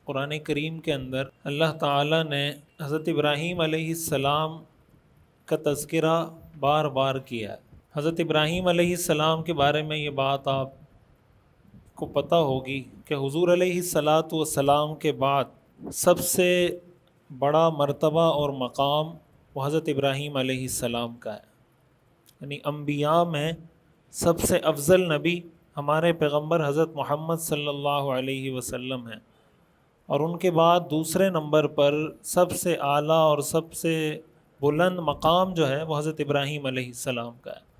قرآن کریم کے اندر اللہ تعالیٰ نے حضرت ابراہیم علیہ السلام کا تذکرہ بار بار کیا ہے۔ حضرت ابراہیم علیہ السلام کے بارے میں یہ بات آپ کو پتہ ہوگی کہ حضور علیہ السلام کے بعد سب سے بڑا مرتبہ اور مقام وہ حضرت ابراہیم علیہ السلام کا ہے، یعنی انبیاء میں سب سے افضل نبی ہمارے پیغمبر حضرت محمد صلی اللہ علیہ وسلم ہیں، اور ان کے بعد دوسرے نمبر پر سب سے اعلیٰ اور سب سے بلند مقام جو ہے وہ حضرت ابراہیم علیہ السلام کا ہے۔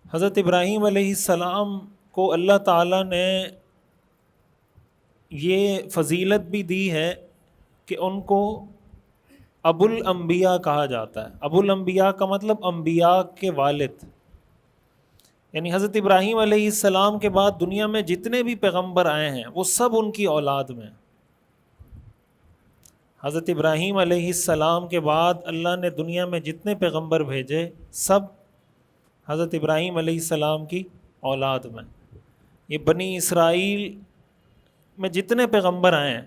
حضرت ابراہیم علیہ السلام کو اللہ تعالیٰ نے یہ فضیلت بھی دی ہے کہ ان کو ابو الانبیاء کہا جاتا ہے۔ ابو الانبیاء کا مطلب انبیاء کے والد، یعنی حضرت ابراہیم علیہ السلام کے بعد دنیا میں جتنے بھی پیغمبر آئے ہیں وہ سب ان کی اولاد میں۔ حضرت ابراہیم علیہ السلام کے بعد اللہ نے دنیا میں جتنے پیغمبر بھیجے سب حضرت ابراہیم علیہ السلام کی اولاد میں۔ یہ بنی اسرائیل میں جتنے پیغمبر آئے ہیں،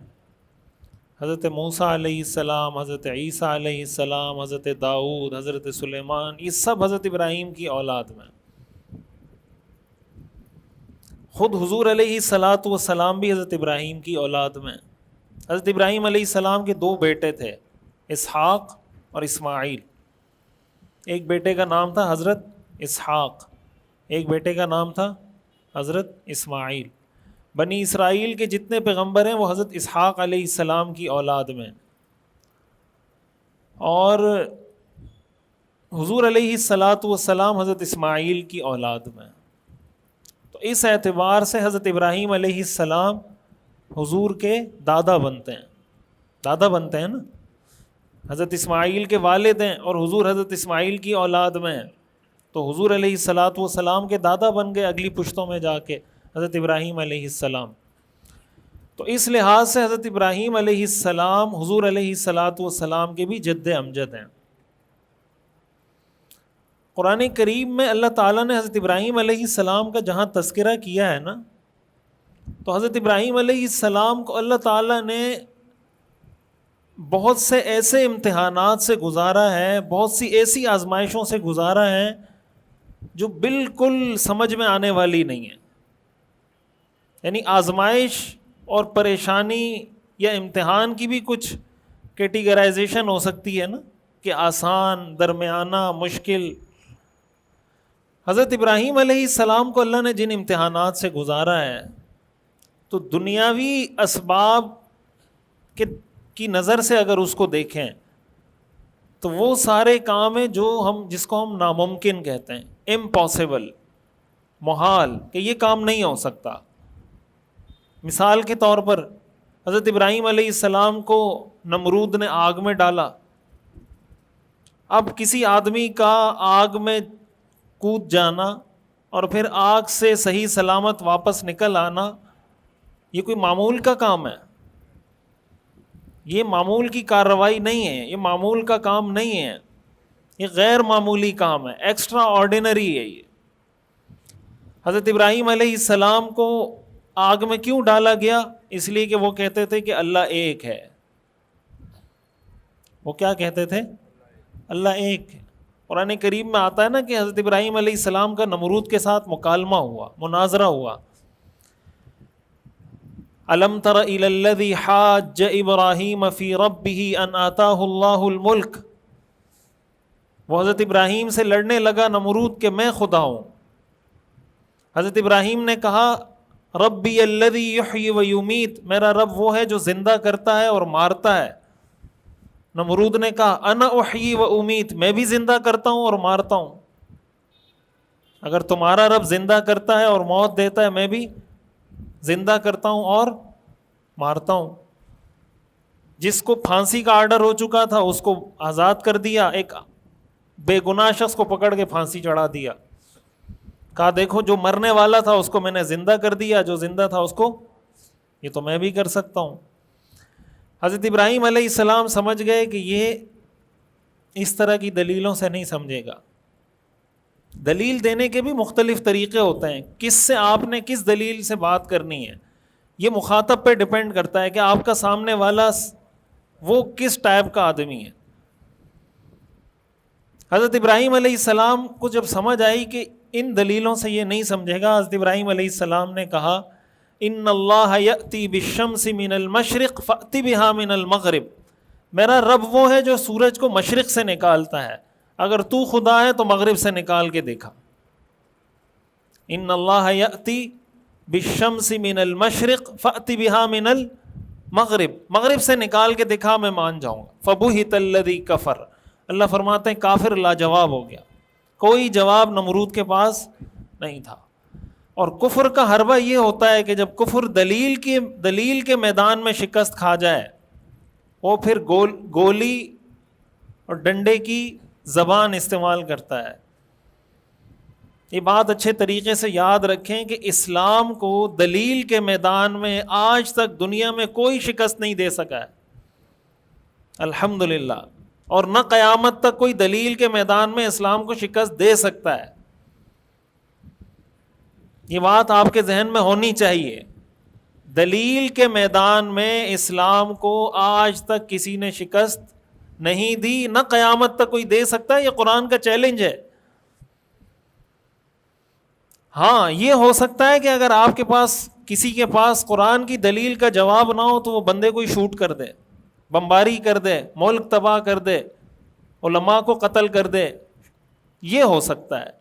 حضرت موسیٰ علیہ السلام، حضرت عیسیٰ علیہ السلام، حضرت داؤد، حضرت سلیمان، یہ سب حضرت ابراہیم کی اولاد میں۔ خود حضور علیہ السلام بھی حضرت ابراہیم کی اولاد میں۔ حضرت ابراہیم علیہ السلام کے دو بیٹے تھے، اسحاق اور اسماعیل۔ ایک بیٹے کا نام تھا حضرت اسحاق، ایک بیٹے کا نام تھا حضرت اسماعیل۔ بنی اسرائیل کے جتنے پیغمبر ہیں وہ حضرت اسحاق علیہ السلام کی اولاد میں، اور حضور علیہ السلام حضرت اسماعیل کی اولاد میں۔ تو اس اعتبار سے حضرت ابراہیم علیہ السلام حضور کے دادا بنتے ہیں، دادا بنتے ہیں نا، حضرت اسماعیل کے والد ہیں اور حضور حضرت اسماعیل کی اولاد میں ہیں، تو حضور علیہ السلام کے دادا بن گئے اگلی پشتوں میں جا کے حضرت ابراہیم علیہ السلام۔ تو اس لحاظ سے حضرت ابراہیم علیہ السلام حضور علیہ السلام کے بھی جد امجد ہیں۔ قرآن کریم میں اللہ تعالیٰ نے حضرت ابراہیم علیہ السلام کا جہاں تذکرہ کیا ہے نا، تو حضرت ابراہیم علیہ السلام کو اللہ تعالیٰ نے بہت سے ایسے امتحانات سے گزارا ہے، بہت سی ایسی آزمائشوں سے گزارا ہے جو بالکل سمجھ میں آنے والی نہیں ہے۔ یعنی آزمائش اور پریشانی یا امتحان کی بھی کچھ کیٹیگرائزیشن ہو سکتی ہے نا، کہ آسان، درمیانہ، مشکل۔ حضرت ابراہیم علیہ السلام کو اللہ نے جن امتحانات سے گزارا ہے، تو دنیاوی اسباب کی نظر سے اگر اس کو دیکھیں تو وہ سارے کام ہیں جس کو ہم ناممکن کہتے ہیں، امپاسبل، محال، کہ یہ کام نہیں ہو سکتا۔ مثال کے طور پر حضرت ابراہیم علیہ السلام کو نمرود نے آگ میں ڈالا۔ اب کسی آدمی کا آگ میں کود جانا اور پھر آگ سے صحیح سلامت واپس نکل آنا، یہ کوئی معمول کا کام ہے؟ یہ معمول کی کارروائی نہیں ہے، یہ معمول کا کام نہیں ہے، یہ غیر معمولی کام ہے، ایکسٹرا آرڈینری ہے یہ۔ حضرت ابراہیم علیہ السلام کو آگ میں کیوں ڈالا گیا؟ اس لیے کہ وہ کہتے تھے کہ اللہ ایک ہے۔ وہ کیا کہتے تھے؟ اللہ ایک ہے۔ قرآن کریم میں آتا ہے نا کہ حضرت ابراہیم علیہ السلام کا نمرود کے ساتھ مکالمہ ہوا، مناظرہ ہوا۔ الم تر الی الذی حاج ابراہیم فی ربہ ان آتاہ اللہ الملک۔ وہ حضرت ابراہیم سے لڑنے لگا نمرود کہ میں خدا ہوں۔ حضرت ابراہیم نے کہا ربی الذی یحیی و یمیت، میرا رب وہ ہے جو زندہ کرتا ہے اور مارتا ہے۔ نمرود نے کہا انا احیی و امیت، میں بھی زندہ کرتا ہوں اور مارتا ہوں۔ اگر تمہارا رب زندہ کرتا ہے اور موت دیتا ہے، میں بھی زندہ کرتا ہوں اور مارتا ہوں۔ جس کو پھانسی کا آرڈر ہو چکا تھا اس کو آزاد کر دیا، ایک بے گناہ شخص کو پکڑ کے پھانسی چڑھا دیا، کہا دیکھو جو مرنے والا تھا اس کو میں نے زندہ کر دیا، جو زندہ تھا اس کو، یہ تو میں بھی کر سکتا ہوں۔ حضرت ابراہیم علیہ السلام سمجھ گئے کہ یہ اس طرح کی دلیلوں سے نہیں سمجھے گا۔ دلیل دینے کے بھی مختلف طریقے ہوتے ہیں، کس سے آپ نے کس دلیل سے بات کرنی ہے۔ یہ مخاطب پہ ڈپینڈ کرتا ہے کہ آپ کا سامنے والا وہ کس ٹائپ کا آدمی ہے. حضرت ابراہیم علیہ السلام کو جب سمجھ آئی کہ ان دلیلوں سے یہ نہیں سمجھے گا, حضرت ابراہیم علیہ السلام نے کہا ان اللہ یأتی بالشمس من المشرق فأت بہا من المغرب, میرا رب وہ ہے جو سورج کو مشرق سے نکالتا ہے, اگر تو خدا ہے تو مغرب سے نکال کے دیکھا. ان اللہ یأتی بالشمس من المشرق فأت بہا من المغرب, مغرب سے نکال کے دکھا میں مان جاؤں گا. فبہت الذی کفر, اللہ فرماتے ہیں کافر لاجواب ہو گیا, کوئی جواب نمرود کے پاس نہیں تھا. اور کفر کا حربہ یہ ہوتا ہے کہ جب کفر دلیل کے میدان میں شکست کھا جائے, وہ پھر گولی اور ڈنڈے کی زبان استعمال کرتا ہے. یہ بات اچھے طریقے سے یاد رکھیں کہ اسلام کو دلیل کے میدان میں آج تک دنیا میں کوئی شکست نہیں دے سکا ہے, الحمدللہ, اور نہ قیامت تک کوئی دلیل کے میدان میں اسلام کو شکست دے سکتا ہے. یہ بات آپ کے ذہن میں ہونی چاہیے. دلیل کے میدان میں اسلام کو آج تک کسی نے شکست نہیں دی, نہ قیامت تک کوئی دے سکتا ہے. یہ قرآن کا چیلنج ہے. ہاں یہ ہو سکتا ہے کہ اگر آپ کے پاس کسی کے پاس قرآن کی دلیل کا جواب نہ ہو تو وہ بندے کو شوٹ کر دے, بمباری کر دے, ملک تباہ کر دے, علماء کو قتل کر دے. یہ ہو سکتا ہے.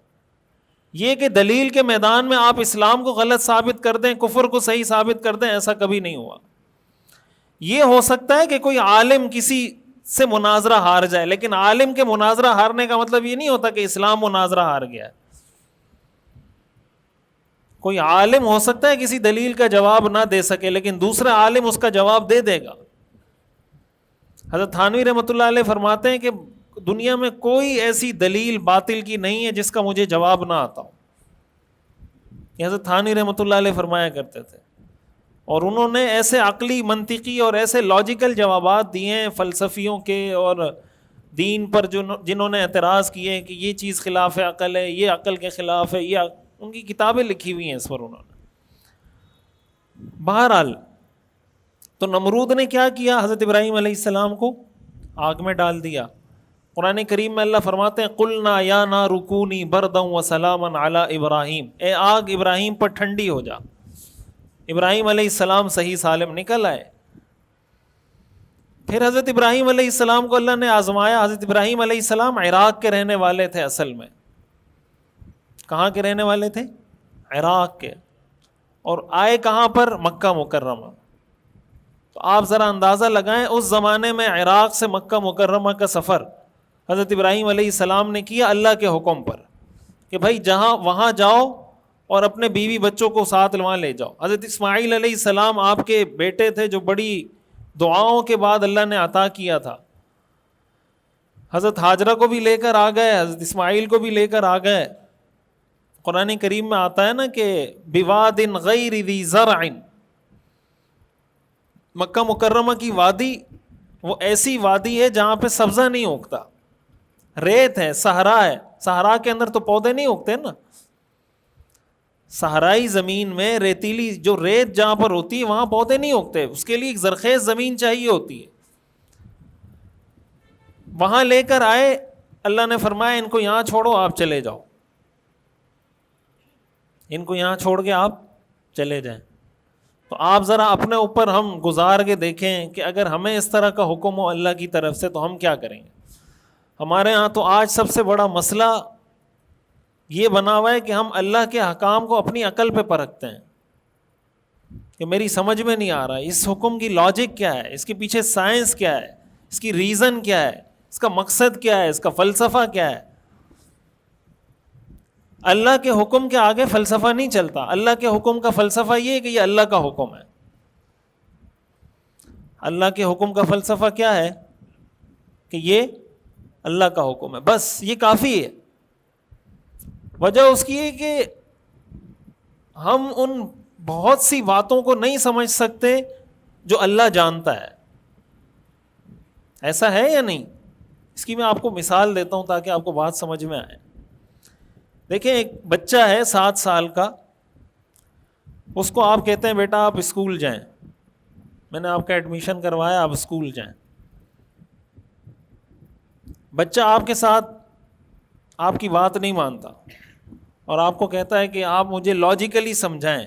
یہ کہ دلیل کے میدان میں آپ اسلام کو غلط ثابت کر دیں, کفر کو صحیح ثابت کر دیں, ایسا کبھی نہیں ہوا. یہ ہو سکتا ہے کہ کوئی عالم کسی سے مناظرہ ہار جائے, لیکن عالم کے مناظرہ ہارنے کا مطلب یہ نہیں ہوتا کہ اسلام مناظرہ ہار گیا. کوئی عالم ہو سکتا ہے کسی دلیل کا جواب نہ دے سکے, لیکن دوسرا عالم اس کا جواب دے دے گا. حضرت تھانوی رحمۃ اللہ علیہ فرماتے ہیں کہ دنیا میں کوئی ایسی دلیل باطل کی نہیں ہے جس کا مجھے جواب نہ آتا ہو. یہ حضرت تھانوی رحمۃ اللہ علیہ فرمایا کرتے تھے, اور انہوں نے ایسے عقلی, منطقی اور ایسے لاجیکل جوابات دیے ہیں فلسفیوں کے اور دین پر جنہوں نے اعتراض کیے کہ یہ چیز خلاف عقل ہے, یہ عقل کے خلاف ہے, یہ ان کی کتابیں لکھی ہوئی ہیں اس پر انہوں نے. بہرحال تو نمرود نے کیا کیا, حضرت ابراہیم علیہ السلام کو آگ میں ڈال دیا. قرآن کریم میں اللہ فرماتے ہیں قلنا یا نار کونی بردا وسلاما علی ابراہیم, اے آگ ابراہیم پر ٹھنڈی ہو جا. ابراہیم علیہ السلام صحیح سالم نکل آئے. پھر حضرت ابراہیم علیہ السلام کو اللہ نے آزمایا. حضرت ابراہیم علیہ السلام عراق کے رہنے والے تھے. اصل میں کہاں کے رہنے والے تھے؟ عراق کے. اور آئے کہاں پر؟ مکہ مکرمہ. تو آپ ذرا اندازہ لگائیں اس زمانے میں عراق سے مکہ مکرمہ کا سفر حضرت ابراہیم علیہ السلام نے کیا اللہ کے حکم پر کہ بھائی جہاں وہاں جاؤ اور اپنے بیوی بچوں کو ساتھ وہاں لے جاؤ. حضرت اسماعیل علیہ السلام آپ کے بیٹے تھے جو بڑی دعاؤں کے بعد اللہ نے عطا کیا تھا. حضرت ہاجرہ کو بھی لے کر آ گئے, حضرت اسماعیل کو بھی لے کر آ گئے. قرآن کریم میں آتا ہے نا کہ بواد غیر ذی زرع, مکہ مکرمہ کی وادی وہ ایسی وادی ہے جہاں پہ سبزہ نہیں اگتا, ریت ہے, صحرا ہے. صحرا کے اندر تو پودے نہیں اگتے نا. صحرائی زمین میں ریتیلی جو ریت جہاں پر ہوتی ہے وہاں پودے نہیں اگتے, اس کے لیے ایک زرخیز زمین چاہیے ہوتی ہے. وہاں لے کر آئے, اللہ نے فرمایا ان کو یہاں چھوڑو, آپ چلے جاؤ. ان کو یہاں چھوڑ کے آپ چلے جائیں. تو آپ ذرا اپنے اوپر ہم گزار کے دیکھیں کہ اگر ہمیں اس طرح کا حکم ہو اللہ کی طرف سے تو ہم کیا کریں گے. ہمارے ہاں تو آج سب سے بڑا مسئلہ یہ بنا ہوا ہے کہ ہم اللہ کے احکام کو اپنی عقل پہ پرکھتے ہیں کہ میری سمجھ میں نہیں آ رہا اس حکم کی لاجک کیا ہے, اس کے پیچھے سائنس کیا ہے, اس کی ریزن کیا ہے, اس کا مقصد کیا ہے, اس کا فلسفہ کیا ہے. اللہ کے حکم کے آگے فلسفہ نہیں چلتا. اللہ کے حکم کا فلسفہ یہ ہے کہ یہ اللہ کا حکم ہے. اللہ کے حکم کا فلسفہ کیا ہے کہ یہ اللہ کا حکم ہے, بس یہ کافی ہے. وجہ اس کی ہے کہ ہم ان بہت سی باتوں کو نہیں سمجھ سکتے جو اللہ جانتا ہے. ایسا ہے یا نہیں؟ اس کی میں آپ کو مثال دیتا ہوں تاکہ آپ کو بات سمجھ میں آئے. دیکھیں ایک بچہ ہے 7 سال کا, اس کو آپ کہتے ہیں بیٹا آپ اسکول جائیں، میں نے آپ کا ایڈمیشن کروایا، آپ اسکول جائیں. بچہ آپ کے ساتھ آپ کی بات نہیں مانتا اور آپ کو کہتا ہے کہ آپ مجھے لاجیکلی سمجھائیں.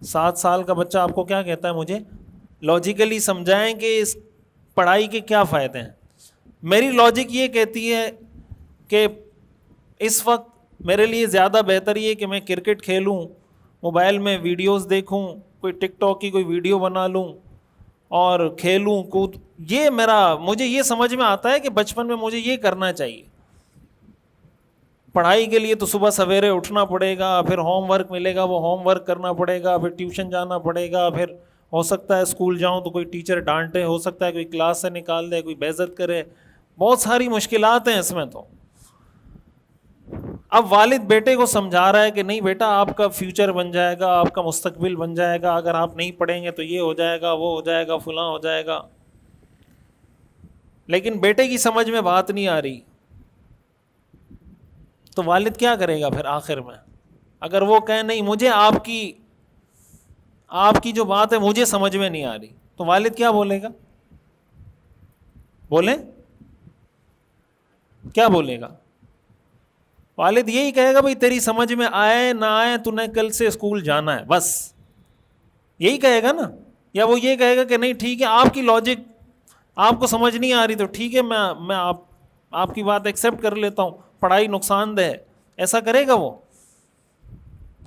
7 سال کا بچہ آپ کو کیا کہتا ہے؟ مجھے لاجیکلی سمجھائیں کہ اس پڑھائی کے کیا فائدے ہیں. میری لاجک یہ کہتی ہے کہ اس وقت میرے لیے زیادہ بہتر یہ کہ میں کرکٹ کھیلوں، موبائل میں ویڈیوز دیکھوں، کوئی ٹک ٹاک کی کوئی ویڈیو بنا لوں اور کھیلوں کود. یہ مجھے یہ سمجھ میں آتا ہے کہ بچپن میں مجھے یہ کرنا چاہیے. پڑھائی کے لیے تو صبح سویرے اٹھنا پڑے گا، پھر ہوم ورک ملے گا وہ ہوم ورک کرنا پڑے گا، پھر ٹیوشن جانا پڑے گا، پھر ہو سکتا ہے اسکول جاؤں تو کوئی ٹیچر ڈانٹے، ہو سکتا ہے کوئی کلاس سے نکال دے، کوئی بےعزت کرے. بہت ساری مشکلات ہیں اس میں. تو اب والد بیٹے کو سمجھا رہا ہے کہ نہیں بیٹا آپ کا فیوچر بن جائے گا، آپ کا مستقبل بن جائے گا، اگر آپ نہیں پڑھیں گے تو یہ ہو جائے گا، وہ ہو جائے گا، فلاں ہو جائے گا. لیکن بیٹے کی سمجھ میں بات نہیں آ رہی تو والد کیا کرے گا پھر آخر میں؟ اگر وہ کہیں نہیں مجھے آپ کی جو بات ہے مجھے سمجھ میں نہیں آ رہی، تو والد کیا بولے گا؟ بولیں کیا بولے گا؟ والد یہی کہے گا بھائی تیری سمجھ میں آئے نہ آئے تو نے کل سے اسکول جانا ہے، بس یہی کہے گا نا. یا وہ یہ کہے گا کہ نہیں ٹھیک ہے آپ کی لاجک آپ کو سمجھ نہیں آ رہی تو ٹھیک ہے میں آپ کی بات ایکسیپٹ کر لیتا ہوں، پڑھائی نقصان دہ ہے. ایسا کرے گا؟ وہ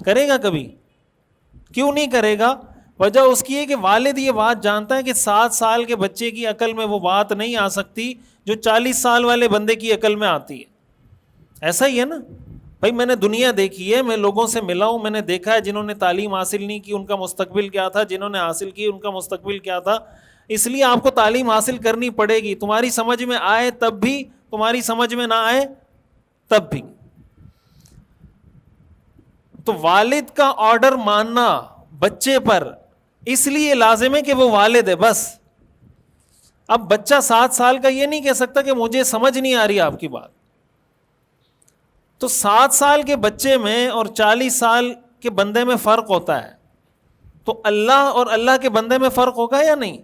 کرے گا کبھی؟ کیوں نہیں کرے گا؟ وجہ اس کی ہے کہ والد یہ بات جانتا ہے کہ 7 سال کے بچے کی عقل میں وہ بات نہیں آ سکتی جو 40 سال والے بندے کی عقل میں آتی ہے. ایسا ہی ہے نا بھائی، میں نے دنیا دیکھی ہے، میں لوگوں سے ملا ہوں، میں نے دیکھا ہے جنہوں نے تعلیم حاصل نہیں کی ان کا مستقبل کیا تھا، جنہوں نے حاصل کی ان کا مستقبل کیا تھا. اس لیے آپ کو تعلیم حاصل کرنی پڑے گی، تمہاری سمجھ میں آئے تب بھی، تمہاری سمجھ میں نہ آئے تب بھی. تو والد کا آرڈر ماننا بچے پر اس لیے لازم ہے کہ وہ والد ہے بس. اب بچہ 7 سال کا یہ نہیں کہہ سکتا کہ مجھے سمجھ نہیں آ رہی آپ کی بات. تو 7 سال کے بچے میں اور 40 سال کے بندے میں فرق ہوتا ہے. تو اللہ اور اللہ کے بندے میں فرق ہوگا یا نہیں؟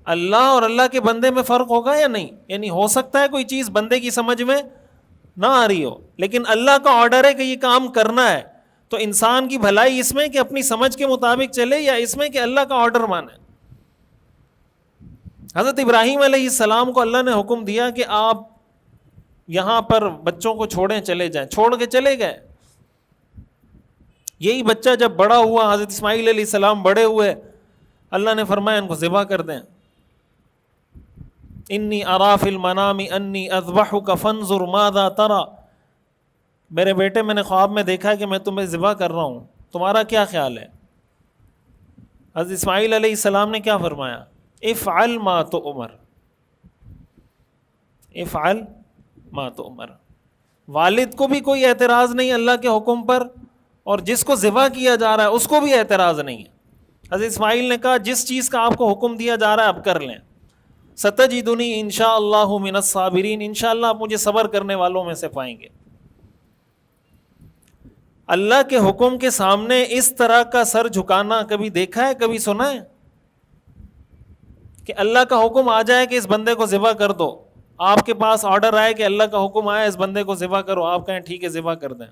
اللہ اور اللہ کے بندے میں فرق ہوگا یا نہیں؟ یعنی ہو سکتا ہے کوئی چیز بندے کی سمجھ میں نہ آ رہی ہو، لیکن اللہ کا آرڈر ہے کہ یہ کام کرنا ہے. تو انسان کی بھلائی اس میں کہ اپنی سمجھ کے مطابق چلے یا اس میں کہ اللہ کا آرڈر مانے. حضرت ابراہیم علیہ السلام کو اللہ نے حکم دیا کہ آپ یہاں پر بچوں کو چھوڑیں چلے جائیں، چھوڑ کے چلے گئے. یہی بچہ جب بڑا ہوا، حضرت اسماعیل علیہ السلام بڑے ہوئے، اللہ نے فرمایا ان کو ذبح کر دیں. انی اری فی المنام انی اذبحک فانظر ماذا تری، میرے بیٹے میں نے خواب میں دیکھا ہے کہ میں تمہیں ذبح کر رہا ہوں، تمہارا کیا خیال ہے؟ حضرت اسماعیل علیہ السلام نے کیا فرمایا؟ افعل ما تؤمر، افعل ما تؤمر. والد کو بھی کوئی اعتراض نہیں اللہ کے حکم پر، اور جس کو ذبح کیا جا رہا ہے اس کو بھی اعتراض نہیں ہے. حضرت اسماعیل نے کہا جس چیز کا آپ کو حکم دیا جا رہا ہے آپ کر لیں. ستجدنی انشاءاللہ من الصابرین، انشاءاللہ آپ مجھے صبر کرنے والوں میں سے پائیں گے. اللہ کے حکم کے سامنے اس طرح کا سر جھکانا کبھی دیکھا ہے، کبھی سنا ہے؟ کہ اللہ کا حکم آ جائے کہ اس بندے کو ذبح کر دو، آپ کے پاس آرڈر آئے کہ اللہ کا حکم آیا اس بندے کو ذبح کرو، آپ کہیں ٹھیک ہے ذبح کر دیں.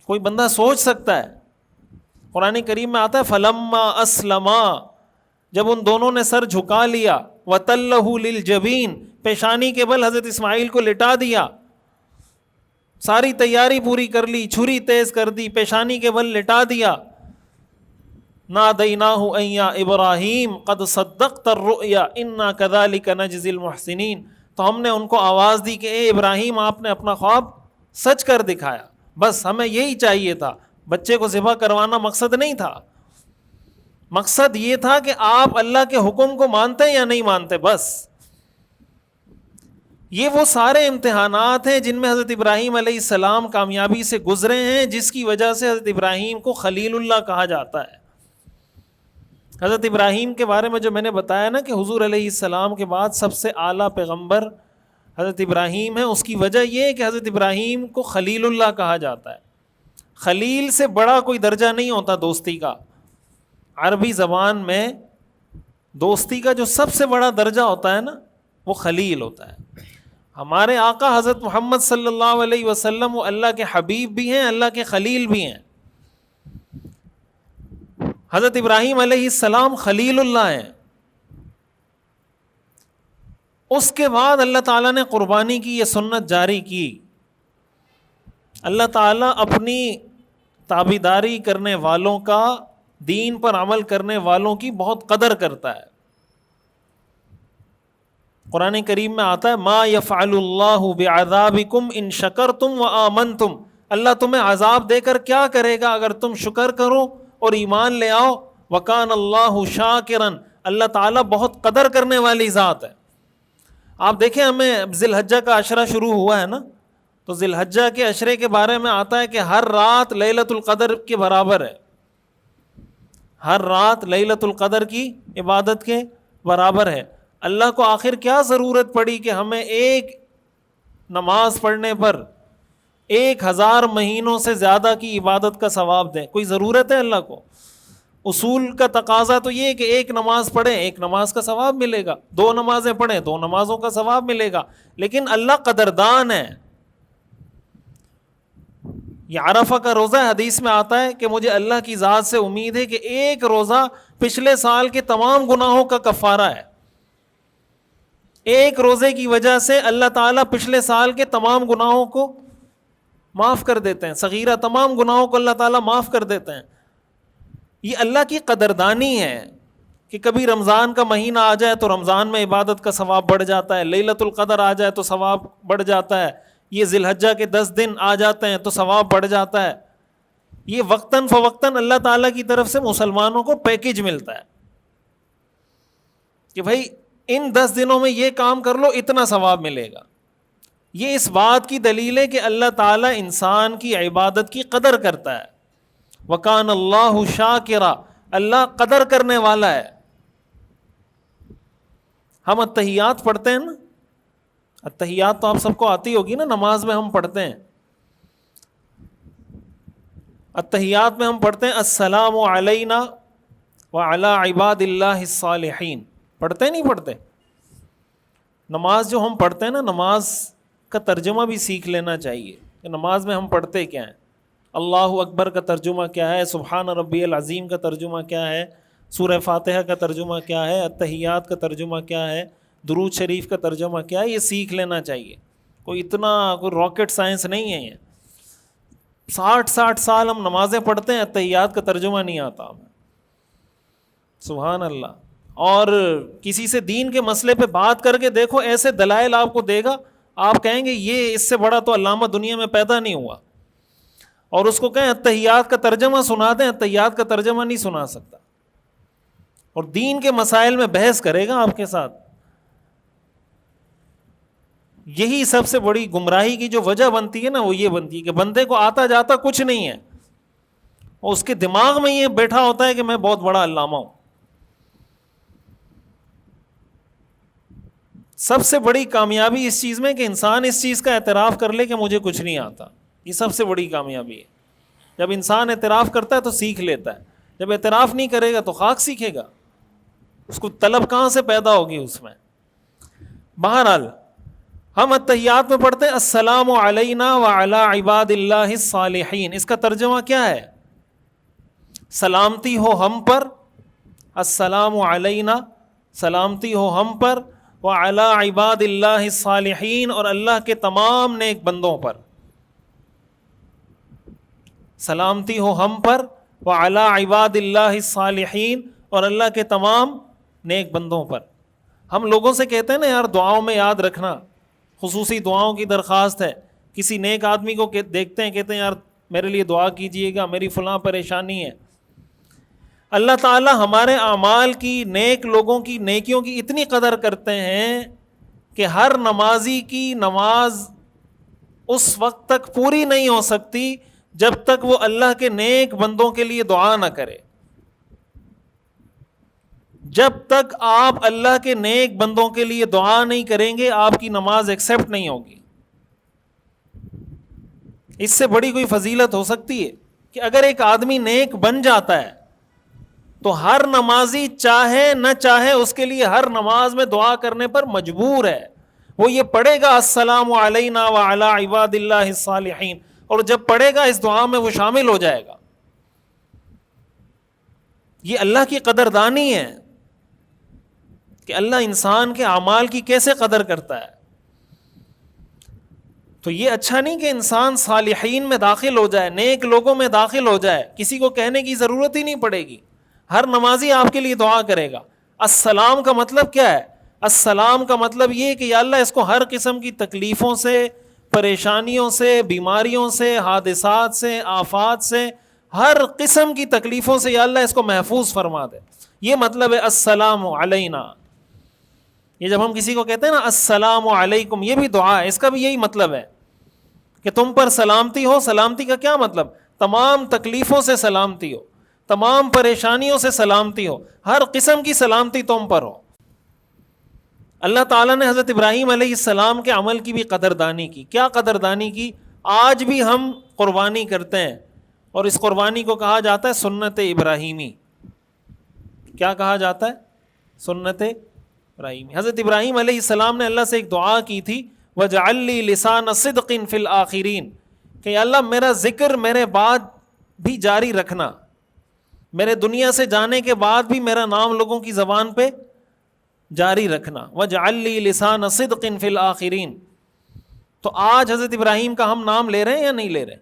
کوئی بندہ سوچ سکتا ہے؟ قرآن کریم میں آتا ہے فلما اسلما، جب ان دونوں نے سر جھکا لیا، وَتَلَّهُ لِلْجَبِينِ، پیشانی کے بل حضرت اسماعیل کو لٹا دیا، ساری تیاری پوری کر لی، چھری تیز کر دی، پیشانی کے بل لٹا دیا. نَادَيْنَاهُ أَن يَا إِبْرَاهِيمُ قَدْ صَدَّقْتَ الرُّؤْيَا إِنَّا كَذَلِكَ نَجْزِي الْمُحْسِنِينَ، تو ہم نے ان کو آواز دی کہ اے ابراہیم آپ نے اپنا خواب سچ کر دکھایا، بس ہمیں یہی چاہیے تھا. بچے کو ذبح کروانا مقصد نہیں تھا، مقصد یہ تھا کہ آپ اللہ کے حکم کو مانتے ہیں یا نہیں مانتے. بس یہ وہ سارے امتحانات ہیں جن میں حضرت ابراہیم علیہ السلام کامیابی سے گزرے ہیں، جس کی وجہ سے حضرت ابراہیم کو خلیل اللہ کہا جاتا ہے. حضرت ابراہیم کے بارے میں جو میں نے بتایا نا کہ حضور علیہ السلام کے بعد سب سے اعلیٰ پیغمبر حضرت ابراہیم ہے، اس کی وجہ یہ ہے کہ حضرت ابراہیم کو خلیل اللہ کہا جاتا ہے. خلیل سے بڑا کوئی درجہ نہیں ہوتا دوستی کا. عربی زبان میں دوستی کا جو سب سے بڑا درجہ ہوتا ہے نا وہ خلیل ہوتا ہے. ہمارے آقا حضرت محمد صلی اللہ علیہ وسلم وہ اللہ کے حبیب بھی ہیں, اللہ کے خلیل بھی ہیں. حضرت ابراہیم علیہ السلام خلیل اللہ ہیں. اس کے بعد اللہ تعالیٰ نے قربانی کی یہ سنت جاری کی. اللہ تعالیٰ اپنی تابعداری کرنے والوں کا, دین پر عمل کرنے والوں کی بہت قدر کرتا ہے. قرآن کریم میں آتا ہے ما یفعل اللہ بعذابکم ان شکرتم وآمنتم. اللہ تمہیں عذاب دے کر کیا کرے گا اگر تم شکر کرو اور ایمان لے آؤ. وکان اللہ شاکرا, اللہ تعالیٰ بہت قدر کرنے والی ذات ہے. آپ دیکھیں ہمیں ذی الحجہ کا عشرہ شروع ہوا ہے نا, تو ذی الحجہ کے عشرے کے بارے میں آتا ہے کہ ہر رات لیلۃ القدر کے برابر ہے. ہر رات لیلۃ القدر کی عبادت کے برابر ہے. اللہ کو آخر کیا ضرورت پڑی کہ ہمیں ایک نماز پڑھنے پر 1000 مہینوں سے زیادہ کی عبادت کا ثواب دیں؟ کوئی ضرورت ہے اللہ کو؟ اصول کا تقاضا تو یہ کہ ایک نماز پڑھیں, ایک نماز کا ثواب ملے گا. 2 نمازیں پڑھیں, 2 نمازوں کا ثواب ملے گا. لیکن اللہ قدردان ہے. یہ عرفہ کا روزہ حدیث میں آتا ہے کہ مجھے اللہ کی ذات سے امید ہے کہ ایک روزہ پچھلے سال کے تمام گناہوں کا کفارہ ہے. ایک روزے کی وجہ سے اللہ تعالیٰ پچھلے سال کے تمام گناہوں کو معاف کر دیتے ہیں. صغیرہ تمام گناہوں کو اللہ تعالیٰ معاف کر دیتے ہیں. یہ اللہ کی قدردانی ہے کہ کبھی رمضان کا مہینہ آ جائے تو رمضان میں عبادت کا ثواب بڑھ جاتا ہے, لیلۃ القدر آ جائے تو ثواب بڑھ جاتا ہے, یہ ذی الحجہ کے 10 دن آ جاتے ہیں تو ثواب بڑھ جاتا ہے. یہ وقتاً فوقتاً اللہ تعالیٰ کی طرف سے مسلمانوں کو پیکج ملتا ہے کہ بھائی ان 10 دنوں میں یہ کام کر لو, اتنا ثواب ملے گا. یہ اس بات کی دلیل ہے کہ اللہ تعالیٰ انسان کی عبادت کی قدر کرتا ہے. وَكَانَ اللَّهُ شَاكِرًا, اللہ قدر کرنے والا ہے. ہم التحیات پڑھتے ہیں نا, التحیات تو آپ سب کو آتی ہوگی نا, نماز میں ہم پڑھتے ہیں. التحیات میں ہم پڑھتے ہیں السلام علینا وعلی عباد اللہ الصالحین. پڑھتے نہیں پڑھتے؟ نماز جو ہم پڑھتے ہیں نا, نماز کا ترجمہ بھی سیکھ لینا چاہیے کہ نماز میں ہم پڑھتے کیا ہیں. اللہ اکبر کا ترجمہ کیا ہے, سبحان ربی العظیم کا ترجمہ کیا ہے, سورہ فاتحہ کا ترجمہ کیا ہے, التحیات کا ترجمہ کیا ہے, درود شریف کا ترجمہ کیا ہے, یہ سیکھ لینا چاہیے. کوئی اتنا کوئی راکٹ سائنس نہیں ہے یہ. 60 سال ہم نمازیں پڑھتے ہیں, التحیات کا ترجمہ نہیں آتا ہمیں. سبحان اللہ. اور کسی سے دین کے مسئلے پہ بات کر کے دیکھو, ایسے دلائل آپ کو دے گا, آپ کہیں گے یہ اس سے بڑا تو علامہ دنیا میں پیدا نہیں ہوا. اور اس کو کہیں التحیات کا ترجمہ سنا دیں, التحیات کا ترجمہ نہیں سنا سکتا. اور دین کے مسائل میں بحث کرے گا آپ کے ساتھ. یہی سب سے بڑی گمراہی کی جو وجہ بنتی ہے نا, وہ یہ بنتی ہے کہ بندے کو آتا جاتا کچھ نہیں ہے, اور اس کے دماغ میں یہ بیٹھا ہوتا ہے کہ میں بہت بڑا علامہ ہوں. سب سے بڑی کامیابی اس چیز میں کہ انسان اس چیز کا اعتراف کر لے کہ مجھے کچھ نہیں آتا. یہ سب سے بڑی کامیابی ہے. جب انسان اعتراف کرتا ہے تو سیکھ لیتا ہے, جب اعتراف نہیں کرے گا تو خاک سیکھے گا, اس کو طلب کہاں سے پیدا ہوگی اس میں. بہرحال ہم التحیات میں پڑھتے ہیں السلام علینا وعلی عباد اللہ الصالحین. اس کا ترجمہ کیا ہے؟ سلامتی ہو ہم پر, السلام علینا, سلامتی ہو ہم پر, وعلی عباد اللہ الصالحین, اور اللہ کے تمام نیک بندوں پر. سلامتی ہو ہم پر, وعلی عباد اللہ الصالحین, اور اللہ کے تمام نیک بندوں پر. ہم لوگوں سے کہتے ہیں نا یار دعاؤں میں یاد رکھنا, خصوصی دعاؤں کی درخواست ہے. کسی نیک آدمی کو دیکھتے ہیں, کہتے ہیں یار میرے لیے دعا کیجئے گا, میری فلاں پریشانی ہے. اللہ تعالیٰ ہمارے اعمال کی, نیک لوگوں کی نیکیوں کی اتنی قدر کرتے ہیں کہ ہر نمازی کی نماز اس وقت تک پوری نہیں ہو سکتی جب تک وہ اللہ کے نیک بندوں کے لیے دعا نہ کرے. جب تک آپ اللہ کے نیک بندوں کے لیے دعا نہیں کریں گے آپ کی نماز ایکسیپٹ نہیں ہوگی. اس سے بڑی کوئی فضیلت ہو سکتی ہے؟ کہ اگر ایک آدمی نیک بن جاتا ہے تو ہر نمازی چاہے نہ چاہے اس کے لیے ہر نماز میں دعا کرنے پر مجبور ہے. وہ یہ پڑھے گا السلام علینا وعلی عباد اللہ الصالحین, اور جب پڑھے گا اس دعا میں وہ شامل ہو جائے گا. یہ اللہ کی قدردانی ہے کہ اللہ انسان کے اعمال کی کیسے قدر کرتا ہے. تو یہ اچھا نہیں کہ انسان صالحین میں داخل ہو جائے, نیک لوگوں میں داخل ہو جائے, کسی کو کہنے کی ضرورت ہی نہیں پڑے گی, ہر نمازی آپ کے لیے دعا کرے گا. السلام کا مطلب کیا ہے؟ السلام کا مطلب یہ کہ یا اللہ اس کو ہر قسم کی تکلیفوں سے, پریشانیوں سے, بیماریوں سے, حادثات سے, آفات سے, ہر قسم کی تکلیفوں سے یا اللہ اس کو محفوظ فرما دے. یہ مطلب ہے السلام علینا. یہ جب ہم کسی کو کہتے ہیں نا السلام علیکم, یہ بھی دعا ہے, اس کا بھی یہی مطلب ہے کہ تم پر سلامتی ہو. سلامتی کا کیا مطلب؟ تمام تکلیفوں سے سلامتی ہو, تمام پریشانیوں سے سلامتی ہو, ہر قسم کی سلامتی تم پر ہو. اللہ تعالیٰ نے حضرت ابراہیم علیہ السلام کے عمل کی بھی قدردانی کی. کیا قدردانی کی؟ آج بھی ہم قربانی کرتے ہیں اور اس قربانی کو کہا جاتا ہے سنت ابراہیمی. کیا کہا جاتا ہے؟ سنت ابراہیمی. حضرت ابراہیم علیہ السلام نے اللہ سے ایک دعا کی تھی, وَاجْعَلْ لِي لِسَانَ صِدْقٍ فِي الْآخِرِينَ, کہ اللہ میرا ذکر میرے بعد بھی جاری رکھنا, میرے دنیا سے جانے کے بعد بھی میرا نام لوگوں کی زبان پہ جاری رکھنا. وَاجْعَلْ لِي لِسَانَ صِدْقٍ فِي الْآخِرِينَ. تو آج حضرت ابراہیم کا ہم نام لے رہے ہیں یا نہیں لے رہے؟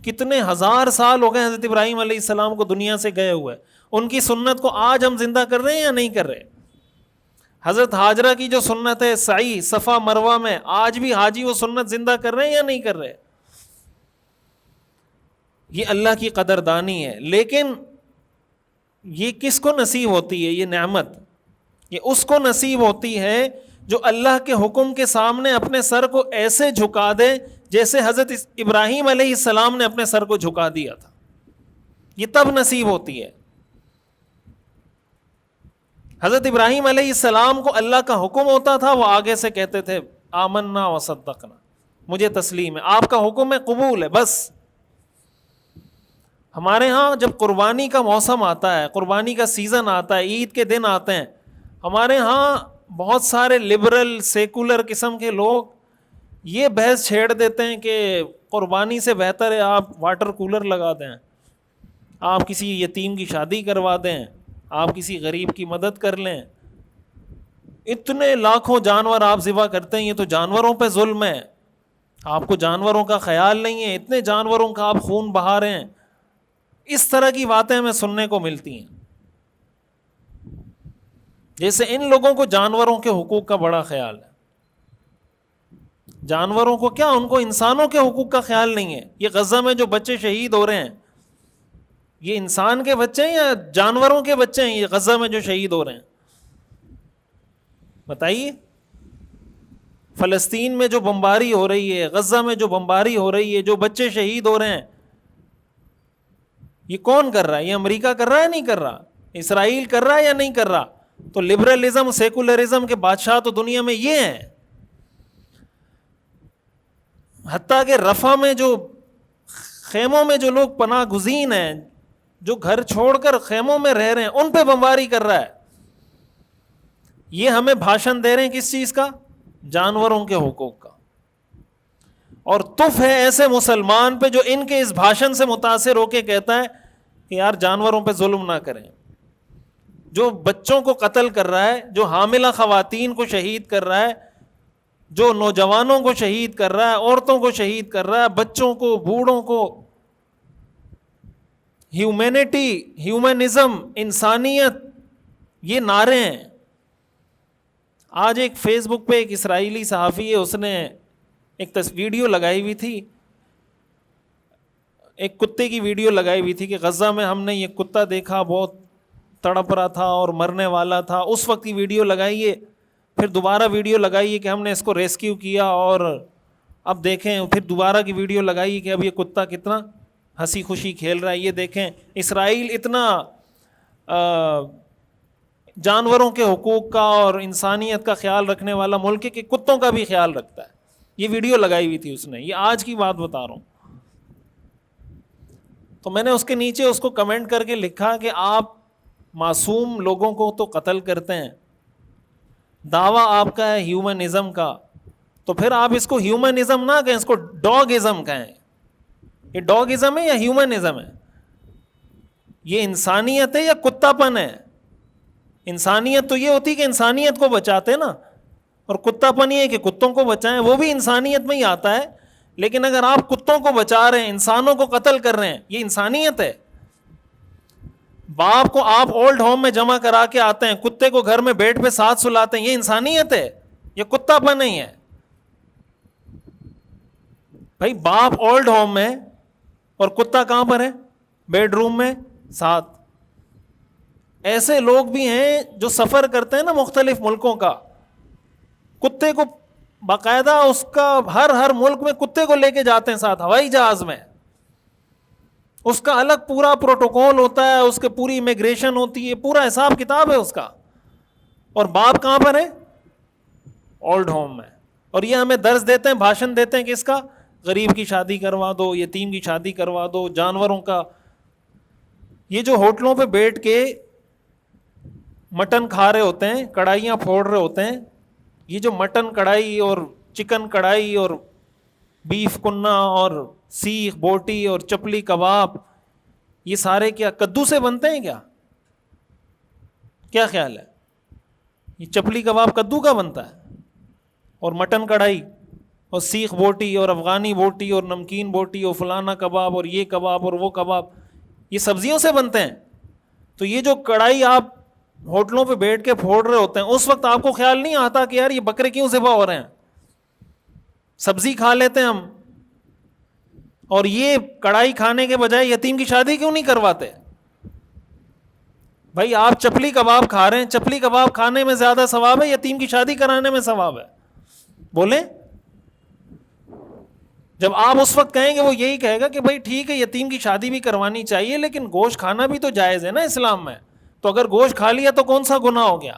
کتنے ہزار سال ہو گئے حضرت ابراہیم علیہ السلام کو دنیا سے گئے ہوئے, ان کی سنت کو آج ہم زندہ کر رہے ہیں یا نہیں کر رہے؟ حضرت ہاجرہ کی جو سنت ہے سعی صفا مروہ میں, آج بھی حاجی وہ سنت زندہ کر رہے ہیں یا نہیں کر رہے؟ یہ اللہ کی قدردانی ہے. لیکن یہ کس کو نصیب ہوتی ہے؟ یہ نعمت یہ اس کو نصیب ہوتی ہے جو اللہ کے حکم کے سامنے اپنے سر کو ایسے جھکا دے جیسے حضرت ابراہیم علیہ السلام نے اپنے سر کو جھکا دیا تھا. یہ تب نصیب ہوتی ہے. حضرت ابراہیم علیہ السلام کو اللہ کا حکم ہوتا تھا, وہ آگے سے کہتے تھے آمنا وصدقنا, مجھے تسلیم ہے, آپ کا حکم ہے, قبول ہے, بس. ہمارے ہاں جب قربانی کا موسم آتا ہے, قربانی کا سیزن آتا ہے, عید کے دن آتے ہیں, ہمارے ہاں بہت سارے لبرل سیکولر قسم کے لوگ یہ بحث چھیڑ دیتے ہیں کہ قربانی سے بہتر ہے آپ واٹر کولر لگا دیں, آپ کسی یتیم کی شادی کروا دیں, آپ کسی غریب کی مدد کر لیں. اتنے لاکھوں جانور آپ ذبح کرتے ہیں, یہ تو جانوروں پہ ظلم ہے, آپ کو جانوروں کا خیال نہیں ہے, اتنے جانوروں کا آپ خون بہا رہے ہیں. اس طرح کی باتیں ہمیں سننے کو ملتی ہیں, جیسے ان لوگوں کو جانوروں کے حقوق کا بڑا خیال ہے. جانوروں کو کیا, ان کو انسانوں کے حقوق کا خیال نہیں ہے. یہ غزہ میں جو بچے شہید ہو رہے ہیں, یہ انسان کے بچے ہیں یا جانوروں کے بچے ہیں یہ غزہ میں جو شہید ہو رہے ہیں؟ بتائیے. فلسطین میں جو بمباری ہو رہی ہے, غزہ میں جو بمباری ہو رہی ہے, جو بچے شہید ہو رہے ہیں, یہ کون کر رہا ہے؟ یہ امریکہ کر رہا ہے نہیں کر رہا؟ اسرائیل کر رہا ہے یا نہیں کر رہا؟ تو لبرلزم سیکولرزم کے بادشاہ تو دنیا میں یہ ہیں. حتیٰ کہ رفح میں جو خیموں میں جو لوگ پناہ گزین ہیں, جو گھر چھوڑ کر خیموں میں رہ رہے ہیں, ان پہ بمباری کر رہا ہے. یہ ہمیں بھاشن دے رہے ہیں کس چیز کا؟ جانوروں کے حقوق کا. اور تف ہے ایسے مسلمان پہ جو ان کے اس بھاشن سے متاثر ہو کے کہتا ہے کہ یار جانوروں پہ ظلم نہ کریں. جو بچوں کو قتل کر رہا ہے, جو حاملہ خواتین کو شہید کر رہا ہے, جو نوجوانوں کو شہید کر رہا ہے, عورتوں کو شہید کر رہا ہے, بچوں کو, بوڑھوں کو. ہیومینٹی, ہیومنزم, انسانیت, یہ نعرے ہیں. آج ایک فیس بک پہ ایک اسرائیلی صحافی ہے, اس نے ایک ویڈیو لگائی ہوئی تھی, ایک کتے کی ویڈیو لگائی ہوئی تھی کہ غزہ میں ہم نے یہ کتا دیکھا, بہت تڑپ رہا تھا اور مرنے والا تھا. اس وقت کی ویڈیو لگائیے, پھر دوبارہ ویڈیو لگائیے کہ ہم نے اس کو ریسکیو کیا, اور اب دیکھیں پھر دوبارہ کی ویڈیو لگائیے کہ اب یہ کتا کتنا ہنسی خوشی کھیل رہا ہے. یہ دیکھیں اسرائیل اتنا جانوروں کے حقوق کا اور انسانیت کا خیال رکھنے والا ملک ہے کہ کتوں کا بھی خیال رکھتا ہے. یہ ویڈیو لگائی ہوئی تھی اس نے, یہ آج کی بات بتا رہا ہوں. تو میں نے اس کے نیچے اس کو کمنٹ کر کے لکھا کہ آپ معصوم لوگوں کو تو قتل کرتے ہیں، دعویٰ آپ کا ہے ہیومنزم کا، تو پھر آپ اس کو ہیومنزم نہ کہیں، اس کو ڈاگزم کہیں۔ یہ ڈاگزم ہے یا ہیومنزم ہے؟ یہ انسانیت ہے یا کتا پن ہے؟ انسانیت تو یہ ہوتی کہ انسانیت کو بچاتے نا، اور کتا پن یہ ہے کہ کتوں کو بچائیں، وہ بھی انسانیت میں ہی آتا ہے۔ لیکن اگر آپ کتوں کو بچا رہے ہیں، انسانوں کو قتل کر رہے ہیں، یہ انسانیت ہے؟ باپ کو آپ اولڈ ہوم میں جمع کرا کے آتے ہیں، کتے کو گھر میں بیڈ پہ ساتھ سلاتے ہیں، یہ انسانیت ہے؟ یہ کتا پن نہیں ہے؟ بھائی باپ اولڈ ہوم میں اور کتا کہاں پر ہے؟ بیڈ روم میں ساتھ۔ ایسے لوگ بھی ہیں جو سفر کرتے ہیں نا مختلف ملکوں کا، کتے کو باقاعدہ اس کا ہر ملک میں کتے کو لے کے جاتے ہیں ساتھ، ہوائی جہاز میں، اس کا الگ پورا پروٹوکول ہوتا ہے، اس کے پوری امیگریشن ہوتی ہے، پورا حساب کتاب ہے اس کا، اور باپ کہاں پر ہے؟ اولڈ ہوم میں۔ اور یہ ہمیں درس دیتے ہیں، بھاشن دیتے ہیں کہ اس کا غریب کی شادی کروا دو، یتیم کی شادی کروا دو، جانوروں کا۔ یہ جو ہوٹلوں پہ بیٹھ کے مٹن کھا رہے ہوتے ہیں، کڑھائیاں پھوڑ رہے ہوتے ہیں، یہ جو مٹن کڑھائی اور چکن کڑھائی اور بیف کنا اور سیخ بوٹی اور چپلی کباب، یہ سارے کیا کدو سے بنتے ہیں کیا؟ کیا خیال ہے؟ یہ چپلی کباب کدو کا بنتا ہے؟ اور مٹن کڑھائی اور سیخ بوٹی اور افغانی بوٹی اور نمکین بوٹی اور فلانا کباب اور یہ کباب اور وہ کباب، یہ سبزیوں سے بنتے ہیں۔ تو یہ جو کڑھائی آپ ہوٹلوں پہ بیٹھ کے پھوڑ رہے ہوتے ہیں، اس وقت آپ کو خیال نہیں آتا کہ یار یہ بکرے کیوں ذبح ہو رہے ہیں؟ سبزی کھا لیتے ہیں ہم، اور یہ کڑھائی کھانے کے بجائے یتیم کی شادی کیوں نہیں کرواتے؟ بھائی آپ چپلی کباب کھا رہے ہیں، چپلی کباب کھانے میں زیادہ ثواب ہے، یتیم کی شادی کرانے میں ثواب ہے؟ بولیں۔ جب آپ اس وقت کہیں گے وہ یہی کہے گا کہ بھائی ٹھیک ہے یتیم کی شادی بھی کروانی چاہیے، لیکن گوشت کھانا بھی تو جائز ہے نا اسلام میں، تو اگر گوشت کھا لیا تو کون سا گناہ ہو گیا؟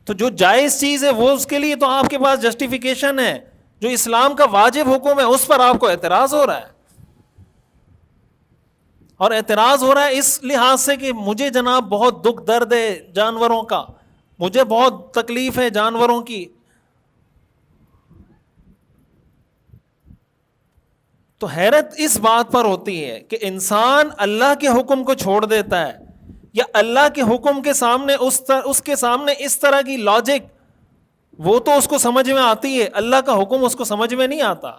تو جو جائز چیز ہے وہ اس کے لیے تو آپ کے پاس جسٹیفیکیشن ہے، جو اسلام کا واجب حکم ہے اس پر آپ کو اعتراض ہو رہا ہے۔ اور اعتراض ہو رہا ہے اس لحاظ سے کہ مجھے جناب بہت دکھ درد ہے جانوروں کا، مجھے بہت تکلیف ہے جانوروں کی۔ تو حیرت اس بات پر ہوتی ہے کہ انسان اللہ کے حکم کو چھوڑ دیتا ہے، یا اللہ کے حکم کے سامنے اس کے سامنے اس طرح کی لاجک، وہ تو اس کو سمجھ میں آتی ہے، اللہ کا حکم اس کو سمجھ میں نہیں آتا۔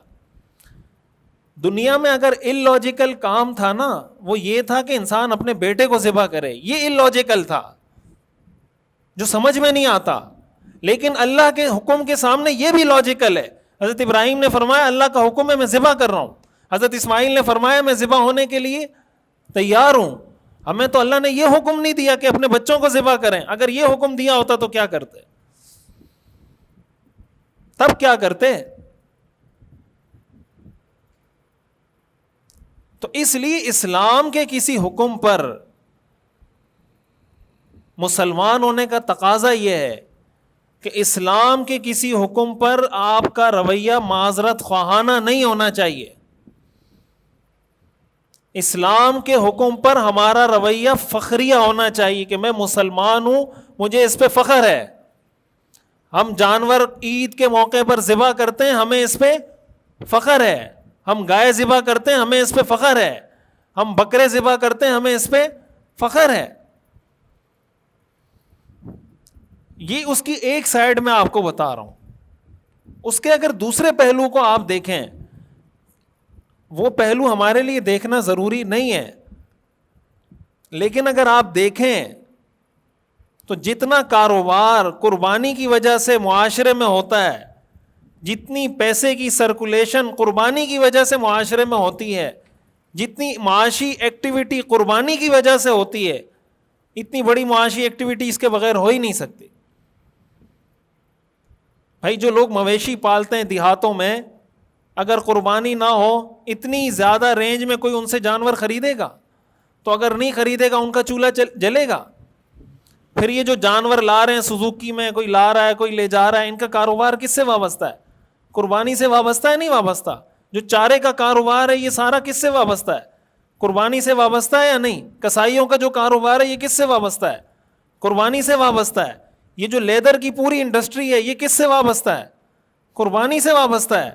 دنیا میں اگر ان لاجیکل کام تھا نا، وہ یہ تھا کہ انسان اپنے بیٹے کو ذبح کرے، یہ ان لاجیکل تھا جو سمجھ میں نہیں آتا۔ لیکن اللہ کے حکم کے سامنے یہ بھی لاجیکل ہے۔ حضرت ابراہیم نے فرمایا اللہ کا حکم ہے میں ذبح کر رہا ہوں، حضرت اسماعیل نے فرمایا میں ذبح ہونے کے لیے تیار ہوں۔ ہمیں تو اللہ نے یہ حکم نہیں دیا کہ اپنے بچوں کو ذبح کریں، اگر یہ حکم دیا ہوتا تو کیا کرتے؟ تب کیا کرتے؟ تو اس لیے اسلام کے کسی حکم پر مسلمان ہونے کا تقاضا یہ ہے کہ اسلام کے کسی حکم پر آپ کا رویہ معذرت خواہانہ نہیں ہونا چاہیے۔ اسلام کے حکم پر ہمارا رویہ فخریہ ہونا چاہیے کہ میں مسلمان ہوں، مجھے اس پہ فخر ہے۔ ہم جانور عید کے موقع پر ذبح کرتے ہیں، ہمیں اس پہ فخر ہے۔ ہم گائے ذبح کرتے ہیں، ہمیں اس پہ فخر ہے۔ ہم بکرے ذبح کرتے ہیں، ہمیں اس پہ فخر ہے۔ یہ اس کی ایک سائیڈ میں آپ کو بتا رہا ہوں۔ اس کے اگر دوسرے پہلو کو آپ دیکھیں، وہ پہلو ہمارے لیے دیکھنا ضروری نہیں ہے، لیکن اگر آپ دیکھیں تو جتنا کاروبار قربانی کی وجہ سے معاشرے میں ہوتا ہے، جتنی پیسے کی سرکولیشن قربانی کی وجہ سے معاشرے میں ہوتی ہے، جتنی معاشی ایکٹیویٹی قربانی کی وجہ سے ہوتی ہے، اتنی بڑی معاشی ایکٹیویٹی اس کے بغیر ہو ہی نہیں سکتی۔ بھائی جو لوگ مویشی پالتے ہیں دیہاتوں میں، اگر قربانی نہ ہو، اتنی زیادہ رینج میں کوئی ان سے جانور خریدے گا؟ تو اگر نہیں خریدے گا ان کا چولہا جلے گا۔ پھر یہ جو جانور لا رہے ہیں سوزوکی میں، کوئی لا رہا ہے کوئی لے جا رہا ہے، ان کا کاروبار کس سے وابستہ ہے؟ قربانی سے وابستہ ہے؟ نہیں وابستہ۔ جو چارے کا کاروبار ہے یہ سارا کس سے وابستہ ہے؟ قربانی سے وابستہ ہے یا نہیں؟ کسائیوں کا جو کاروبار ہے یہ کس سے وابستہ ہے؟ قربانی سے وابستہ ہے. یہ جو لیدر کی پوری انڈسٹری ہے یہ کس سے وابستہ ہے؟ قربانی سے وابستہ ہے.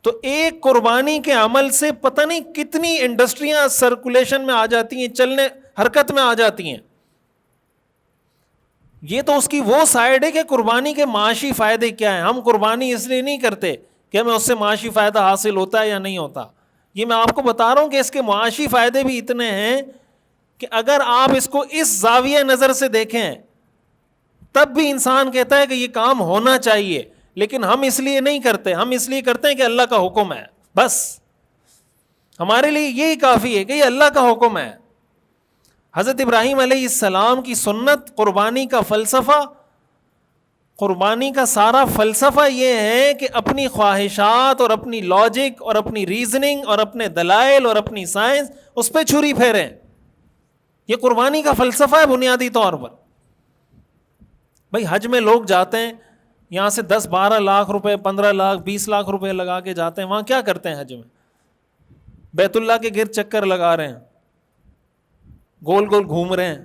تو ایک قربانی کے عمل سے پتہ نہیں کتنی انڈسٹریاں سرکولیشن میں آ جاتی ہیں, چلنے حرکت میں آ جاتی ہیں. یہ تو اس کی وہ سائڈ ہے کہ قربانی کے معاشی فائدے کیا ہیں. ہم قربانی اس لیے نہیں کرتے کہ ہمیں اس سے معاشی فائدہ حاصل ہوتا ہے یا نہیں ہوتا. یہ میں آپ کو بتا رہا ہوں کہ اس کے معاشی فائدے بھی اتنے ہیں کہ اگر آپ اس کو اس زاویہ نظر سے دیکھیں تب بھی انسان کہتا ہے کہ یہ کام ہونا چاہیے. لیکن ہم اس لیے نہیں کرتے, ہم اس لیے کرتے ہیں کہ اللہ کا حکم ہے. بس ہمارے لیے یہی کافی ہے کہ یہ اللہ کا حکم ہے. حضرت ابراہیم علیہ السلام کی سنت, قربانی کا فلسفہ, قربانی کا سارا فلسفہ یہ ہے کہ اپنی خواہشات اور اپنی لاجک اور اپنی ریزننگ اور اپنے دلائل اور اپنی سائنس اس پہ چھری پھیریں. یہ قربانی کا فلسفہ ہے بنیادی طور پر. بھائی حج میں لوگ جاتے ہیں, یہاں سے 10-12 لاکھ روپے, 15 لاکھ 20 لاکھ روپے لگا کے جاتے ہیں. وہاں کیا کرتے ہیں؟ حج میں بیت اللہ کے گرد چکر لگا رہے ہیں, گول گول گھوم رہے ہیں,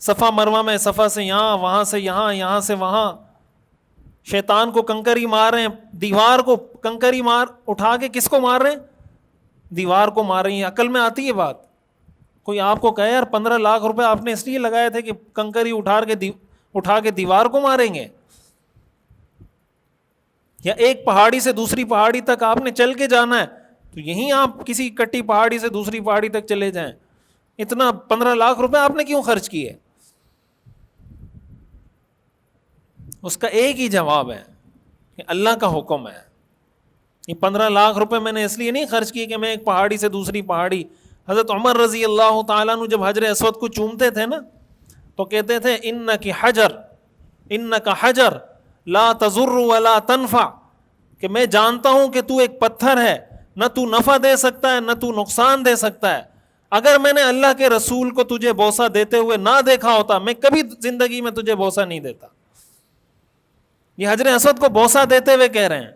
صفا مروہ میں صفا سے یہاں, وہاں سے یہاں, یہاں سے وہاں, شیطان کو کنکری مار رہے ہیں, دیوار کو کنکری مار اٹھا کے کس کو مار رہے ہیں؟ دیوار کو مار رہی ہیں. عقل میں آتی ہے بات؟ کوئی آپ کو کہے یار 15 لاکھ روپے آپ نے اس لیے لگائے تھے کہ کنکری اٹھا کے دیوار کو ماریں گے؟ یا ایک پہاڑی سے دوسری پہاڑی تک آپ نے چل کے جانا ہے تو یہیں آپ کسی کٹی پہاڑی سے دوسری پہاڑی تک چلے جائیں. اتنا 15 لاکھ روپے آپ نے کیوں خرچ کیے؟ اس کا ایک ہی جواب ہے کہ اللہ کا حکم ہے. یہ 15 لاکھ روپے میں نے اس لیے نہیں خرچ کیے کہ میں ایک پہاڑی سے دوسری پہاڑی. حضرت عمر رضی اللہ تعالیٰ عنہ جب حجر اسود کو چومتے تھے نا تو کہتے تھے انک حجر لا تضر ولا تنفع, کہ میں جانتا ہوں کہ تو ایک پتھر ہے, نہ تو نفع دے سکتا ہے نہ تو نقصان دے سکتا ہے. اگر میں نے اللہ کے رسول کو تجھے بوسہ دیتے ہوئے نہ دیکھا ہوتا میں کبھی زندگی میں تجھے بوسہ نہیں دیتا. یہ حجر اسود کو بوسہ دیتے ہوئے کہہ رہے ہیں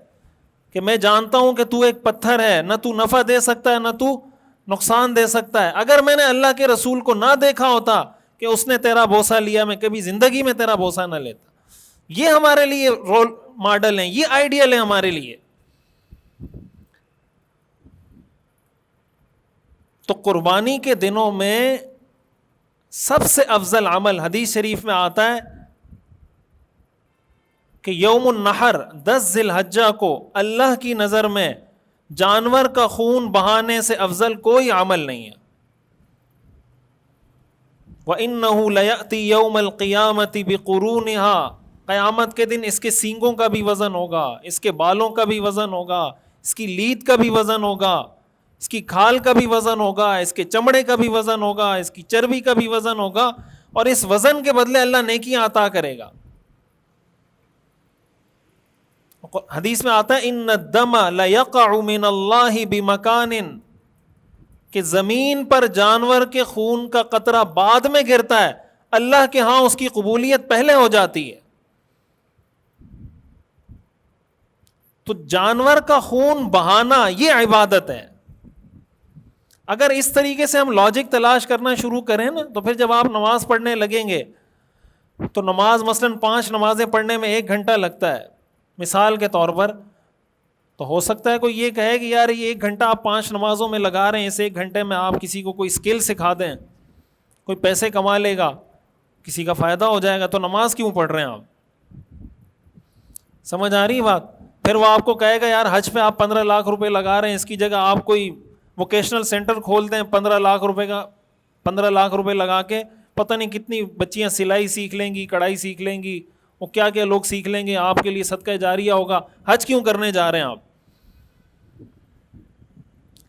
کہ میں جانتا ہوں کہ تو ایک پتھر ہے, نہ تو نفع دے سکتا ہے نہ تو نقصان دے سکتا ہے. اگر میں نے اللہ کے رسول کو نہ دیکھا ہوتا کہ اس نے تیرا بوسہ لیا میں کبھی زندگی میں تیرا بوسہ نہ لیتا. یہ ہمارے لیے رول ماڈل ہیں, یہ آئیڈیل ہے ہمارے لیے. تو قربانی کے دنوں میں سب سے افضل عمل حدیث شریف میں آتا ہے کہ یوم النحر 10 ذی الحجہ کو اللہ کی نظر میں جانور کا خون بہانے سے افضل کوئی عمل نہیں ہے. وَإِنَّهُ لَيَأْتِي يَوْمَ الْقِيَامَةِ بِقُرُونِهَا, قیامت کے دن اس کے سینگوں کا بھی وزن ہوگا, اس کے بالوں کا بھی وزن ہوگا, اس کی لید کا بھی وزن ہوگا, اس کی کھال کا بھی وزن ہوگا, اس کے چمڑے کا بھی وزن ہوگا, اس کی چربی کا بھی وزن ہوگا, اور اس وزن کے بدلے اللہ نیکیاں عطا کرے گا. حدیث میں آتا ہے ان الدم لیقع من اللہ بمکان, کہ زمین پر جانور کے خون کا قطرہ بعد میں گرتا ہے, اللہ کے ہاں اس کی قبولیت پہلے ہو جاتی ہے. تو جانور کا خون بہانا یہ عبادت ہے. اگر اس طریقے سے ہم لاجک تلاش کرنا شروع کریں نا تو پھر جب آپ نماز پڑھنے لگیں گے تو نماز مثلاً 5 نمازیں پڑھنے میں 1 گھنٹہ لگتا ہے مثال کے طور پر, تو ہو سکتا ہے کوئی یہ کہے کہ یار یہ 1 گھنٹہ آپ 5 نمازوں میں لگا رہے ہیں, اس 1 گھنٹے میں آپ کسی کو کوئی اسکل سکھا دیں, کوئی پیسے کما لے گا, کسی کا فائدہ ہو جائے گا, تو نماز کیوں پڑھ رہے ہیں آپ؟ سمجھ آ رہی بات؟ پھر وہ آپ کو کہے گا یار حج پہ آپ 15 لاکھ روپے لگا رہے ہیں, اس کی جگہ آپ کوئی ووکیشنل سینٹر کھول دیں 15 لاکھ روپے لگا کے, پتہ نہیں کتنی بچیاں سلائی سیکھ لیں گی, کڑھائی سیکھ لیں گی, وہ کیا کیا لوگ سیکھ لیں گے, آپ کے لیے صدقہ جاریہ ہوگا. حج کیوں کرنے جا رہے ہیں آپ؟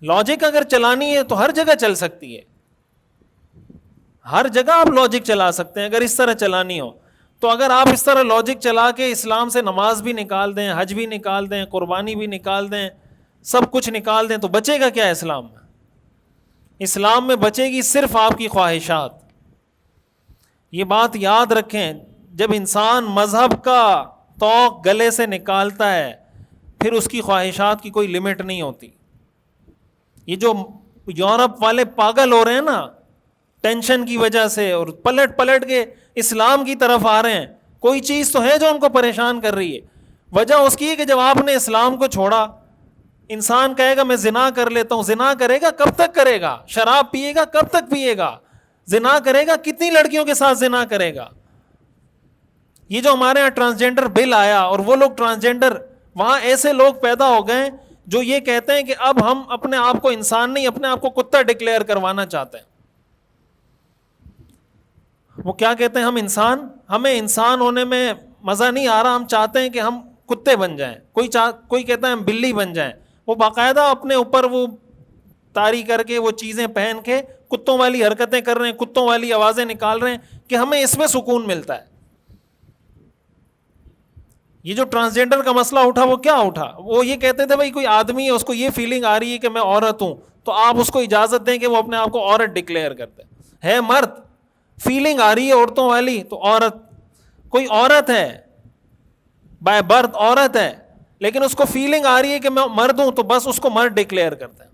لاجک اگر چلانی ہے تو ہر جگہ چل سکتی ہے, ہر جگہ آپ لاجک چلا سکتے ہیں اگر اس طرح چلانی ہو. تو اگر آپ اس طرح لاجک چلا کے اسلام سے نماز بھی نکال دیں, حج بھی نکال دیں, قربانی بھی نکال دیں, سب کچھ نکال دیں, تو بچے گا کیا اسلام میں؟ اسلام میں بچے گی صرف آپ کی خواہشات. یہ بات یاد رکھیں, جب انسان مذہب کا توق گلے سے نکالتا ہے پھر اس کی خواہشات کی کوئی لمٹ نہیں ہوتی. یہ جو یورپ والے پاگل ہو رہے ہیں نا ٹینشن کی وجہ سے, اور پلٹ پلٹ کے اسلام کی طرف آ رہے ہیں. کوئی چیز تو ہے جو ان کو پریشان کر رہی ہے. وجہ اس کی ہے کہ جب آپ نے اسلام کو چھوڑا, انسان کہے گا میں زنا کر لیتا ہوں. زنا کرے گا کب تک کرے گا؟ شراب پیے گا کب تک پیے گا؟ زنا کرے گا کتنی لڑکیوں کے ساتھ زنا کرے گا؟ یہ جو ہمارے یہاں ٹرانسجینڈر بل آیا, اور وہ لوگ ٹرانسجینڈر, وہاں ایسے لوگ پیدا ہو گئے جو یہ کہتے ہیں کہ اب ہم اپنے آپ کو انسان نہیں, اپنے آپ کو کتا ڈکلیئر کروانا چاہتے ہیں. وہ کیا کہتے ہیں, ہم انسان, ہمیں انسان ہونے میں مزہ نہیں آ رہا, ہم چاہتے ہیں کہ ہم کتے بن جائیں. کوئی کہتا ہے ہم بلی بن جائیں. وہ باقاعدہ اپنے اوپر وہ طاری کر کے وہ چیزیں پہن کے کتوں والی حرکتیں کر رہے ہیں, کتوں والی آوازیں نکال رہے ہیں کہ ہمیں اس میں سکون ملتا ہے. یہ جو ٹرانسجینڈر کا مسئلہ اٹھا وہ کیا اٹھا؟ وہ یہ کہتے تھے بھائی کوئی آدمی ہے, اس کو یہ فیلنگ آ رہی ہے کہ میں عورت ہوں, تو آپ اس کو اجازت دیں کہ وہ اپنے آپ کو عورت ڈکلیئر کرتے ہے. مرد, فیلنگ آ رہی ہے عورتوں والی تو عورت. کوئی عورت ہے, بائی برتھ عورت ہے, لیکن اس کو فیلنگ آ رہی ہے کہ میں مرد ہوں, تو بس اس کو مرد ڈکلیئر کرتے ہیں.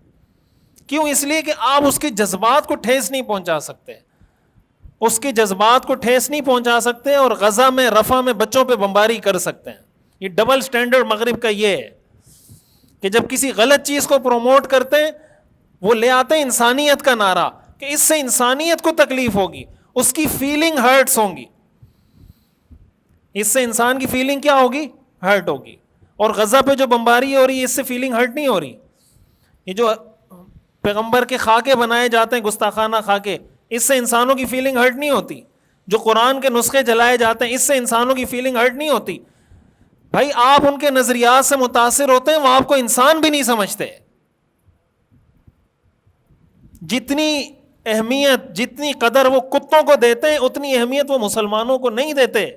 کیوں؟ اس لیے کہ آپ اس کے جذبات کو ٹھیس نہیں پہنچا سکتے, اس کے جذبات کو ٹھیس نہیں پہنچا سکتے, اور غزہ میں, رفح میں بچوں پہ بمباری کر سکتے ہیں. یہ ڈبل سٹینڈرڈ مغرب کا یہ ہے کہ جب کسی غلط چیز کو پروموٹ کرتے ہیں, وہ لے آتے ہیں انسانیت کا نعرہ کہ اس سے انسانیت کو تکلیف ہوگی, اس کی فیلنگ ہرٹس ہوں گی, اس سے انسان کی فیلنگ کیا ہوگی؟ ہرٹ ہوگی. اور غزہ پہ جو بمباری ہو رہی ہے اس سے فیلنگ ہرٹ نہیں ہو رہی. یہ جو پیغمبر کے خاکے بنائے جاتے ہیں, گستاخانہ خاکے, اس سے انسانوں کی فیلنگ ہرٹ نہیں ہوتی. جو قرآن کے نسخے جلائے جاتے ہیں, اس سے انسانوں کی فیلنگ ہرٹ نہیں ہوتی. بھائی آپ ان کے نظریات سے متاثر ہوتے ہیں, وہ آپ کو انسان بھی نہیں سمجھتے. جتنی اہمیت, جتنی قدر وہ کتوں کو دیتے ہیں, اتنی اہمیت وہ مسلمانوں کو نہیں دیتے.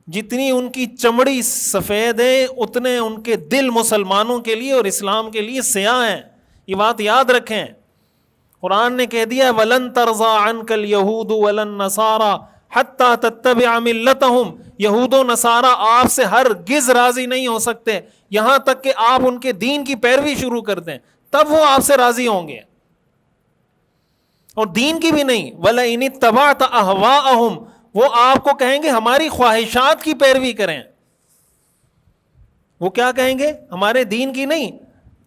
جتنی ان کی چمڑی سفید ہے, اتنے ان کے دل مسلمانوں کے لیے اور اسلام کے لیے سیاہ ہیں. یہ بات یاد رکھیں. قرآن نے کہہ دیا وَلَن تَرْضَىٰ عَنْكَ الْيَهُودُ وَلَا النَّصَارَىٰ حَتَّىٰ تَتَّبِعَ مِلَّتَهُمْ. یہود و نصارہ آپ سے ہرگز راضی نہیں ہو سکتے یہاں تک کہ آپ ان کے دین کی پیروی شروع کر دیں, تب وہ آپ سے راضی ہوں گے. اور دین کی بھی نہیں, وَلَئِنِ اتَّبَعْتَ أَهْوَاءَهُمْ, وہ آپ کو کہیں گے ہماری خواہشات کی پیروی کریں. وہ کیا کہیں گے؟ ہمارے دین کی نہیں,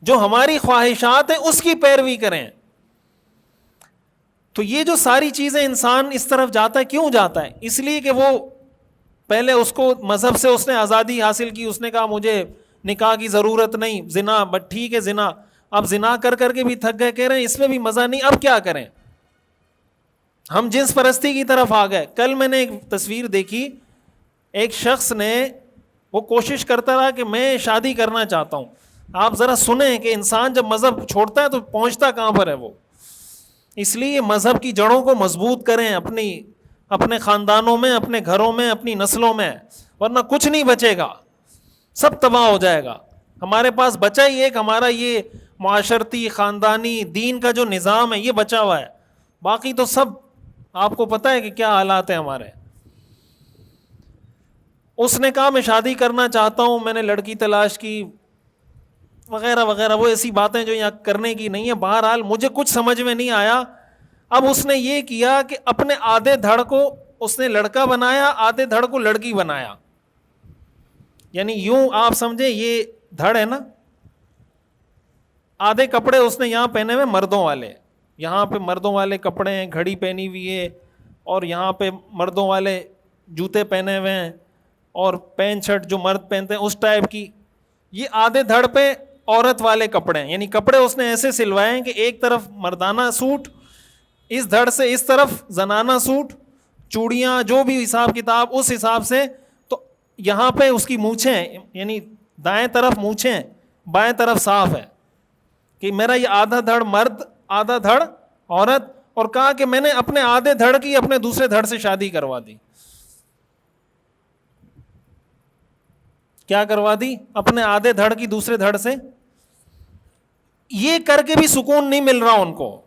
جو ہماری خواہشات ہیں اس کی پیروی کریں. تو یہ جو ساری چیزیں انسان اس طرف جاتا ہے, کیوں جاتا ہے؟ اس لیے کہ وہ پہلے اس کو مذہب سے اس نے آزادی حاصل کی, اس نے کہا مجھے نکاح کی ضرورت نہیں, زنا بٹ ٹھیک ہے زنا. اب زنا کر کر کے بھی تھک گئے, کہہ رہے ہیں اس میں بھی مزہ نہیں, اب کیا کریں؟ ہم جنس پرستی کی طرف آ گئے. کل میں نے ایک تصویر دیکھی, ایک شخص نے, وہ کوشش کرتا رہا کہ میں شادی کرنا چاہتا ہوں. آپ ذرا سنیں کہ انسان جب مذہب چھوڑتا ہے تو پہنچتا کہاں پر ہے وہ. اس لیے مذہب کی جڑوں کو مضبوط کریں اپنے خاندانوں میں, اپنے گھروں میں, اپنی نسلوں میں, ورنہ کچھ نہیں بچے گا, سب تباہ ہو جائے گا. ہمارے پاس بچا ہی ایک ہمارا یہ معاشرتی خاندانی دین کا جو نظام ہے یہ بچا ہوا ہے, باقی تو سب آپ کو پتہ ہے کہ کیا حالات ہیں ہمارے. اس نے کہا میں شادی کرنا چاہتا ہوں, میں نے لڑکی تلاش کی وغیرہ وغیرہ, وہ ایسی باتیں جو یہاں کرنے کی نہیں ہے. بہرحال مجھے کچھ سمجھ میں نہیں آیا. اب اس نے یہ کیا کہ اپنے آدھے دھڑ کو اس نے لڑکا بنایا, آدھے دھڑ کو لڑکی بنایا. یعنی یوں آپ سمجھے یہ دھڑ ہے نا, آدھے کپڑے اس نے یہاں پہنے ہوئے مردوں والے, یہاں پہ مردوں والے کپڑے ہیں, گھڑی پہنی ہوئی ہے, اور یہاں پہ مردوں والے جوتے پہنے ہوئے ہیں, اور پینٹ شرٹ جو مرد پہنتے ہیں اس ٹائپ کی. یہ آدھے دھڑ پہ عورت والے کپڑے ہیں, یعنی کپڑے اس نے ایسے سلوائے ہیں کہ ایک طرف مردانہ سوٹ, اس دھڑ سے اس طرف زنانہ سوٹ, چوڑیاں جو بھی حساب کتاب اس حساب سے. تو یہاں پہ اس کی مونچھیں, یعنی دائیں طرف مونچھیں, بائیں طرف صاف ہے, کہ میرا یہ آدھا دھڑ مرد آدھا دھڑ عورت. اور کہا کہ میں نے اپنے آدھے دھڑ کی اپنے دوسرے دھڑ سے شادی کروا دی. کیا کروا دی؟ اپنے آدھے دھڑ کی دوسرے دھڑ سے. یہ کر کے بھی سکون نہیں مل رہا ان کو,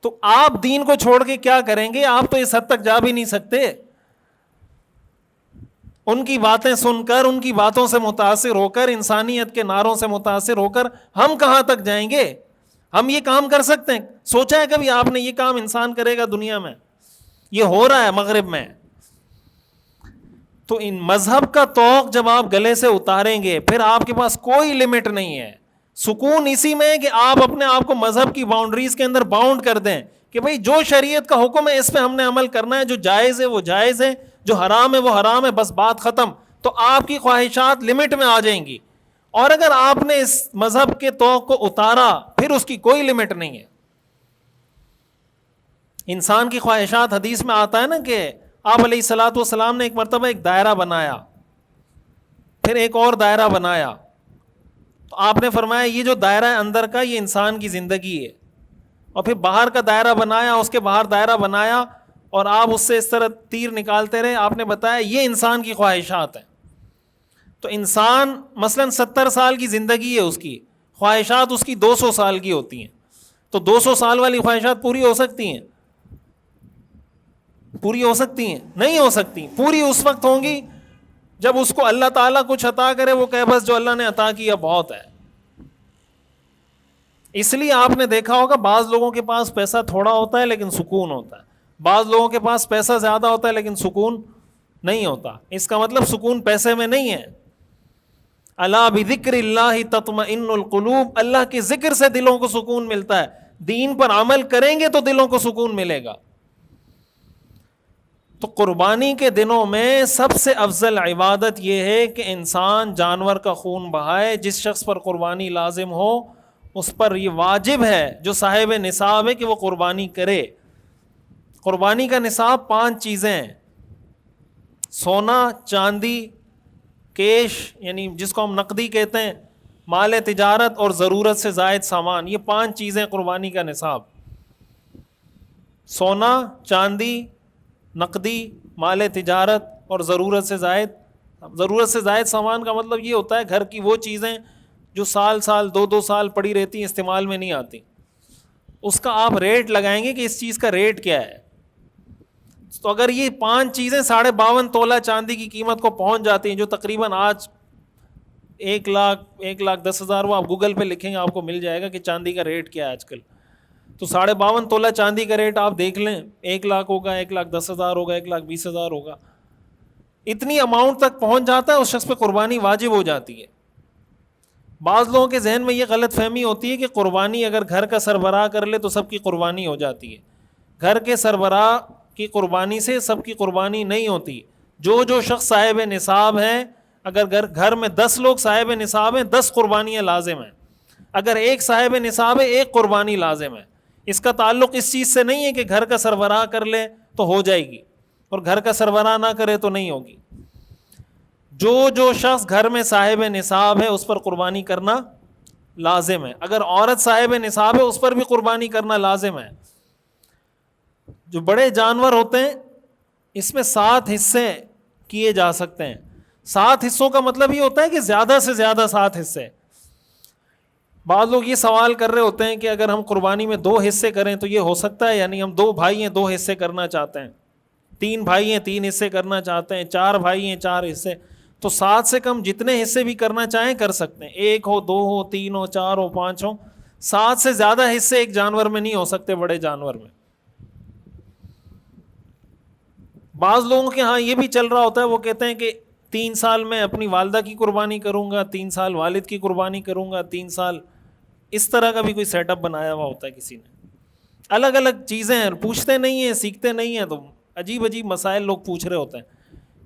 تو آپ دین کو چھوڑ کے کیا کریں گے؟ آپ تو اس حد تک جا بھی نہیں سکتے. ان کی باتیں سن کر, ان کی باتوں سے متاثر ہو کر, انسانیت کے نعروں سے متاثر ہو کر ہم کہاں تک جائیں گے؟ ہم یہ کام کر سکتے ہیں؟ سوچا ہے کبھی آپ نے یہ کام انسان کرے گا دنیا میں؟ یہ ہو رہا ہے مغرب میں. تو ان مذہب کا توق جب آپ گلے سے اتاریں گے پھر آپ کے پاس کوئی لمٹ نہیں ہے. سکون اسی میں ہے کہ آپ اپنے آپ کو مذہب کی باؤنڈریز کے اندر باؤنڈ کر دیں کہ بھئی جو شریعت کا حکم ہے اس پہ ہم نے عمل کرنا ہے, جو جائز ہے وہ جائز ہے, جو حرام ہے وہ حرام ہے, بس بات ختم. تو آپ کی خواہشات لمٹ میں آ جائیں گی. اور اگر آپ نے اس مذہب کے توق کو اتارا پھر اس کی کوئی لمٹ نہیں ہے. انسان کی خواہشات, حدیث میں آتا ہے نا کہ آپ علیہ الصلوۃ والسلام نے ایک مرتبہ ایک دائرہ بنایا, پھر ایک اور دائرہ بنایا, تو آپ نے فرمایا یہ جو دائرہ ہے اندر کا یہ انسان کی زندگی ہے, اور پھر باہر کا دائرہ بنایا, اس کے باہر دائرہ بنایا, اور آپ اس سے اس طرح تیر نکالتے رہے. آپ نے بتایا یہ انسان کی خواہشات ہیں. تو انسان مثلاً 70 سال کی زندگی ہے, اس کی خواہشات اس کی 200 سال کی ہوتی ہیں. تو 200 سال والی خواہشات پوری ہو سکتی ہیں؟ پوری ہو سکتی ہیں؟ نہیں ہو سکتی. پوری اس وقت ہوں گی جب اس کو اللہ تعالیٰ کچھ عطا کرے, وہ کہے بس جو اللہ نے عطا کیا بہت ہے. اس لیے آپ نے دیکھا ہوگا بعض لوگوں کے پاس پیسہ تھوڑا ہوتا ہے لیکن سکون ہوتا ہے, بعض لوگوں کے پاس پیسہ زیادہ ہوتا ہے لیکن سکون نہیں ہوتا. اس کا مطلب سکون پیسے میں نہیں ہے. الا بذکر اللہ تطمئن القلوب, اللہ کے ذکر سے دلوں کو سکون ملتا ہے. دین پر عمل کریں گے تو دلوں کو سکون ملے گا. تو قربانی کے دنوں میں سب سے افضل عبادت یہ ہے کہ انسان جانور کا خون بہائے. جس شخص پر قربانی لازم ہو اس پر یہ واجب ہے, جو صاحب نصاب ہے, کہ وہ قربانی کرے. قربانی کا نصاب 5 چیزیں ہیں: سونا, چاندی, کیش یعنی جس کو ہم نقدی کہتے ہیں, مال تجارت اور ضرورت سے زائد سامان. یہ 5 چیزیں قربانی کا نصاب. سونا, چاندی, نقدی, مال تجارت اور ضرورت سے زائد سامان کا مطلب یہ ہوتا ہے گھر کی وہ چیزیں جو سال 2 سال پڑی رہتی ہیں, استعمال میں نہیں آتی. اس کا آپ ریٹ لگائیں گے کہ اس چیز کا ریٹ کیا ہے. تو اگر یہ 5 چیزیں 52.5 تولہ چاندی کی قیمت کو پہنچ جاتی ہیں, جو تقریباً آج 1,10,000, وہ آپ گوگل پہ لکھیں گے آپ کو مل جائے گا کہ چاندی کا ریٹ کیا ہے آج کل. تو 52.5 تولہ چاندی کا ریٹ آپ دیکھ لیں, 1 لاکھ ہوگا, 1,10,000 ہوگا, 1,20,000 ہوگا. اتنی اماؤنٹ تک پہنچ جاتا ہے, اس شخص پہ قربانی واجب ہو جاتی ہے. بعض لوگوں کے ذہن میں یہ غلط فہمی ہوتی ہے کہ قربانی اگر گھر کا سربراہ کر لے تو سب کی قربانی ہو جاتی ہے. گھر کے سربراہ کی قربانی سے سب کی قربانی نہیں ہوتی. جو شخص صاحب نصاب ہے, اگر گھر میں 10 لوگ صاحب نصاب ہیں, 10 قربانیاں لازم ہیں. اگر ایک صاحب نصاب ہے, 1 قربانی لازم ہے. اس کا تعلق اس چیز سے نہیں ہے کہ گھر کا سربراہ کر لے تو ہو جائے گی اور گھر کا سربراہ نہ کرے تو نہیں ہوگی. جو شخص گھر میں صاحب نصاب ہے اس پر قربانی کرنا لازم ہے. اگر عورت صاحب نصاب ہے اس پر بھی قربانی کرنا لازم ہے. جو بڑے جانور ہوتے ہیں اس میں 7 حصے کیے جا سکتے ہیں. 7 حصوں کا مطلب یہ ہوتا ہے کہ زیادہ سے زیادہ 7 حصے. بعض لوگ یہ سوال کر رہے ہوتے ہیں کہ اگر ہم قربانی میں 2 حصے کریں تو یہ ہو سکتا ہے؟ یعنی ہم 2 بھائی ہیں 2 حصے کرنا چاہتے ہیں, 3 بھائی ہیں 3 حصے کرنا چاہتے ہیں, 4 بھائی ہیں 4 حصے. تو 7 سے کم جتنے حصے بھی کرنا چاہیں کر سکتے ہیں. 1 ہو, 2 ہو, 3 ہو, 4 ہو, 5 ہو. 7 سے زیادہ حصے ایک جانور میں نہیں ہو سکتے, بڑے جانور میں. بعض لوگوں کے ہاں یہ بھی چل رہا ہوتا ہے, وہ کہتے ہیں کہ 3 سال میں اپنی والدہ کی قربانی کروں گا, 3 سال والد کی قربانی کروں گا, 3 سال. اس طرح کا بھی کوئی سیٹ اپ بنایا ہوا ہوتا ہے کسی نے. الگ الگ چیزیں ہیں, پوچھتے نہیں ہیں, سیکھتے نہیں ہیں, تو عجیب عجیب مسائل لوگ پوچھ رہے ہوتے ہیں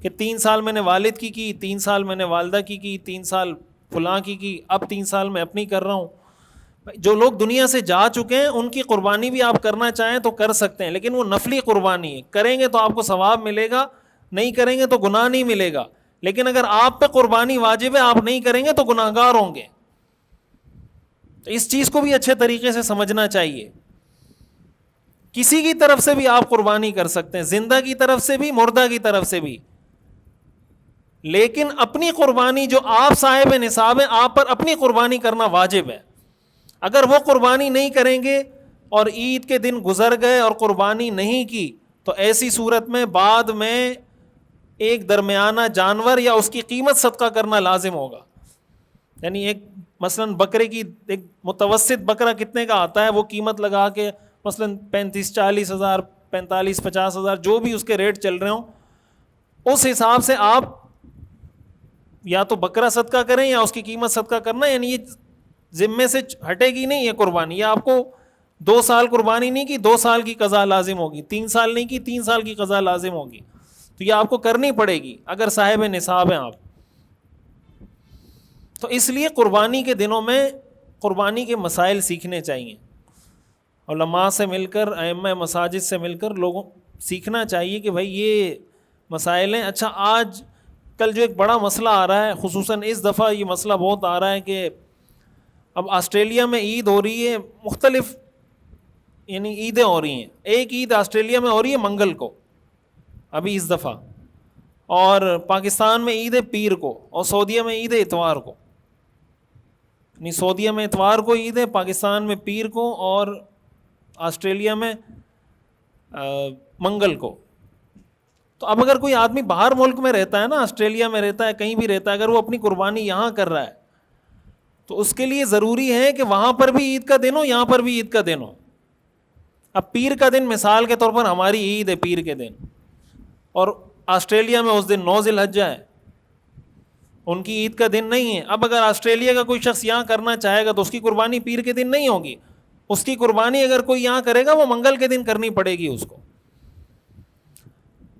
کہ 3 سال میں نے والد کی, 3 سال میں نے والدہ کی, 3 سال فلاں کی, اب 3 سال میں اپنی کر رہا ہوں. جو لوگ دنیا سے جا چکے ہیں ان کی قربانی بھی آپ کرنا چاہیں تو کر سکتے ہیں, لیکن وہ نفلی قربانی ہے. کریں گے تو آپ کو ثواب ملے گا, نہیں کریں گے تو گناہ نہیں ملے گا. لیکن اگر آپ پہ قربانی واجب ہے, آپ نہیں کریں گے تو گناہ گار ہوں گے. تو اس چیز کو بھی اچھے طریقے سے سمجھنا چاہیے. کسی کی طرف سے بھی آپ قربانی کر سکتے ہیں, زندہ کی طرف سے بھی, مردہ کی طرف سے بھی, لیکن اپنی قربانی جو آپ صاحب نصاب ہیں آپ پر اپنی قربانی کرنا واجب ہے. اگر وہ قربانی نہیں کریں گے اور عید کے دن گزر گئے اور قربانی نہیں کی تو ایسی صورت میں بعد میں ایک درمیانہ جانور یا اس کی قیمت صدقہ کرنا لازم ہوگا. یعنی ایک مثلاً بکرے کی ایک متوسط بکرا کتنے کا آتا ہے وہ قیمت لگا کے مثلاً 35-40 ہزار 45-50 ہزار جو بھی اس کے ریٹ چل رہے ہوں, اس حساب سے آپ یا تو بکرا صدقہ کریں یا اس کی قیمت صدقہ کرنا. یعنی یہ ذمے سے ہٹے گی نہیں یہ قربانی. یہ آپ کو 2 سال قربانی نہیں کی 2 سال کی قضا لازم ہوگی, 3 سال نہیں کی 3 سال کی قضا لازم ہوگی. تو یہ آپ کو کرنی پڑے گی اگر صاحب نصاب ہیں آپ. تو اس لیے قربانی کے دنوں میں قربانی کے مسائل سیکھنے چاہیے. علماء سے مل کر, ائمہ مساجد سے مل کر لوگوں سیکھنا چاہیے کہ بھائی یہ مسائل ہیں. اچھا آج کل جو ایک بڑا مسئلہ آ رہا ہے, خصوصاً اس دفعہ یہ مسئلہ بہت آ رہا ہے کہ اب آسٹریلیا میں عید ہو رہی ہے مختلف, یعنی عیدیں ہو رہی ہیں. ایک عید آسٹریلیا میں ہو رہی ہے منگل کو ابھی اس دفعہ, اور پاکستان میں عید ہے پیر کو, اور سعودیہ میں عید ہے اتوار کو. یعنی سعودیہ میں اتوار کو عید ہے, پاکستان میں پیر کو, اور آسٹریلیا میں منگل کو. تو اب اگر کوئی آدمی باہر ملک میں رہتا ہے نا, آسٹریلیا میں رہتا ہے, کہیں بھی رہتا ہے, اگر وہ اپنی قربانی یہاں کر رہا ہے تو اس کے لیے ضروری ہے کہ وہاں پر بھی عید کا دن ہو, یہاں پر بھی عید کا دن ہو. اب پیر کا دن مثال کے طور پر ہماری عید ہے پیر کے دن, اور آسٹریلیا میں اس دن 9 ذی الحجہ ہے, ان کی عید کا دن نہیں ہے. اب اگر آسٹریلیا کا کوئی شخص یہاں کرنا چاہے گا تو اس کی قربانی پیر کے دن نہیں ہوگی. اس کی قربانی اگر کوئی یہاں کرے گا وہ منگل کے دن کرنی پڑے گی اس کو.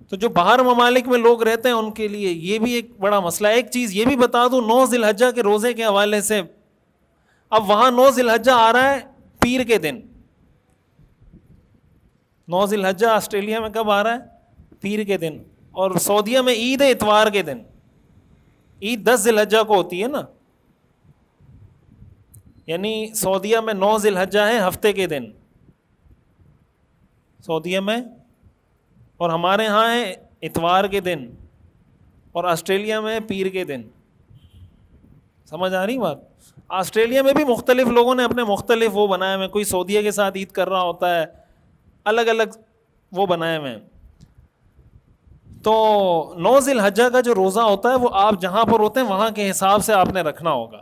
تو جو باہر ممالک میں لوگ رہتے ہیں ان کے لیے یہ بھی ایک بڑا مسئلہ ہے. ایک چیز یہ بھی بتا دوں 9 ذی الحجہ کے روزے کے حوالے سے, اب وہاں 9 ذی الحجہ آ رہا ہے پیر کے دن. 9 ذی الحجہ آسٹریلیا میں کب آ رہا ہے؟ پیر کے دن. اور سعودیہ میں عید ہے اتوار کے دن. عید 10 ذی الحجہ کو ہوتی ہے نا, یعنی سعودیہ میں 9 ذی الحجہ ہے ہفتے کے دن سعودیہ میں, اور ہمارے ہاں ہے اتوار کے دن, اور آسٹریلیا میں پیر کے دن. سمجھ آ رہی بات؟ آسٹریلیا میں بھی مختلف لوگوں نے اپنے مختلف وہ بنائے ہوئے, کوئی سعودیہ کے ساتھ عید کر رہا ہوتا ہے, الگ الگ وہ بنائے ہوئے ہیں. تو 9 ذی الحجہ کا جو روزہ ہوتا ہے وہ آپ جہاں پر ہوتے ہیں وہاں کے حساب سے آپ نے رکھنا ہوگا.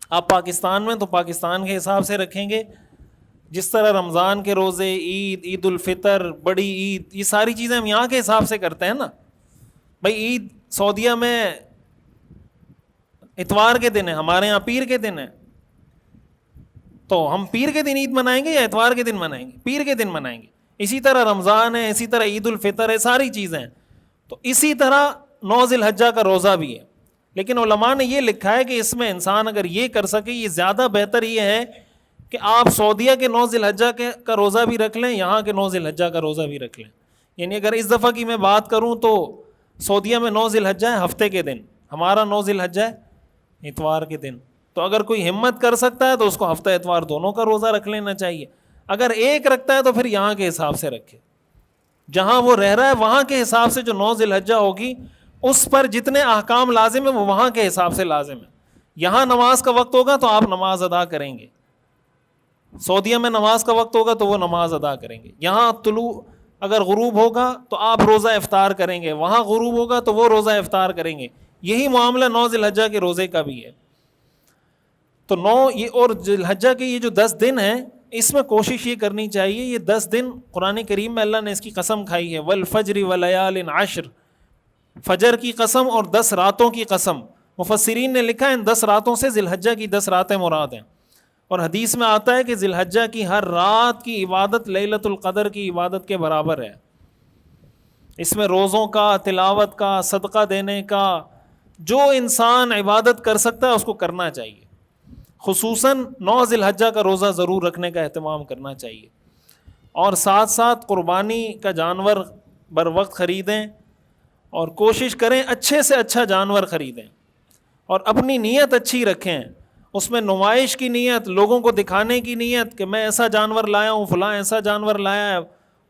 آپ پاکستان میں تو پاکستان کے حساب سے رکھیں گے, جس طرح رمضان کے روزے, عید, عید الفطر, بڑی عید, یہ ساری چیزیں ہم یہاں کے حساب سے کرتے ہیں نا. بھائی عید سعودیہ میں اتوار کے دن ہے, ہمارے یہاں پیر کے دن ہے, تو ہم پیر کے دن عید منائیں گے یا اتوار کے دن منائیں گے؟ پیر کے دن منائیں گے. اسی طرح رمضان ہے, اسی طرح عید الفطر ہے, ساری چیزیں ہیں. تو اسی طرح 9 ذی الحجہ کا روزہ بھی ہے. لیکن علماء نے یہ لکھا ہے کہ اس میں انسان اگر یہ کر سکے, یہ زیادہ بہتر یہ ہے کہ آپ سعودیہ کے 9 ذی الحجہ کا روزہ بھی رکھ لیں, یہاں کے 9 ذی الحجہ کا روزہ بھی رکھ لیں. یعنی اگر اس دفعہ کی میں بات کروں تو سعودیہ میں 9 ذی الحجہ ہے ہفتے کے دن, ہمارا 9 ذی الحجہ ہے اتوار کے دن. تو اگر کوئی ہمت کر سکتا ہے تو اس کو ہفتہ اتوار دونوں کا روزہ رکھ لینا چاہیے. اگر ایک رکھتا ہے تو پھر یہاں کے حساب سے رکھے, جہاں وہ رہ رہا ہے وہاں کے حساب سے جو 9 ذی الحجہ ہوگی اس پر جتنے احکام لازم ہیں وہ وہاں کے حساب سے لازم ہے. یہاں نماز کا وقت ہوگا تو آپ نماز ادا کریں گے, سعودیہ میں نماز کا وقت ہوگا تو وہ نماز ادا کریں گے. یہاں طلوع اگر غروب ہوگا تو آپ روزہ افطار کریں گے, وہاں غروب ہوگا تو وہ روزہ افطار کریں گے. یہی معاملہ 9 ذی الحجہ کے روزے کا بھی ہے. تو 9 یہ اور ذی الحجہ کے یہ جو 10 دن ہیں اس میں کوشش یہ کرنی چاہیے, یہ 10 دن قرآن کریم میں اللہ نے اس کی قسم کھائی ہے, والفجر ولیال عشر, فجر کی قسم اور 10 راتوں کی قسم. مفسرین نے لکھا ہے ان 10 راتوں سے ذی الحجہ کی 10 راتیں مراد ہیں. اور حدیث میں آتا ہے کہ ذی الحجہ کی ہر رات کی عبادت لیلۃ القدر کی عبادت کے برابر ہے. اس میں روزوں کا, تلاوت کا, صدقہ دینے کا, جو انسان عبادت کر سکتا ہے اس کو کرنا چاہیے. خصوصاً 9 ذی الحجہ کا روزہ ضرور رکھنے کا اہتمام کرنا چاہیے. اور ساتھ ساتھ قربانی کا جانور بر وقت خریدیں, اور کوشش کریں اچھے سے اچھا جانور خریدیں, اور اپنی نیت اچھی رکھیں. اس میں نمائش کی نیت, لوگوں کو دکھانے کی نیت کہ میں ایسا جانور لایا ہوں, فلاں ایسا جانور لایا ہے,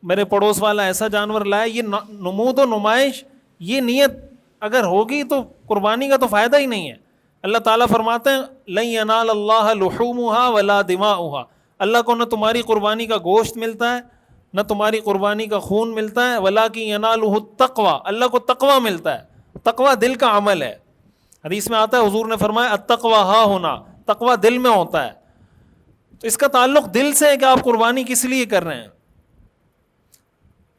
میرے پڑوس والا ایسا جانور لایا, یہ نمود و نمائش, یہ نیت اگر ہوگی تو قربانی کا تو فائدہ ہی نہیں ہے. اللہ تعالیٰ فرماتے ہیں لن ینال اللہ لحومها ولا دماؤها, اللہ کو نہ تمہاری قربانی کا گوشت ملتا ہے نہ تمہاری قربانی کا خون ملتا ہے, ولکن ینالہ التقوی, اللہ کو تقوی ملتا ہے. تقوی دل کا عمل ہے. حدیث میں آتا ہے حضور نے فرمایا التقوی ہا ہونا, تقویٰ دل میں ہوتا ہے. تو اس کا تعلق دل سے ہے کہ آپ قربانی کس لیے کر رہے ہیں.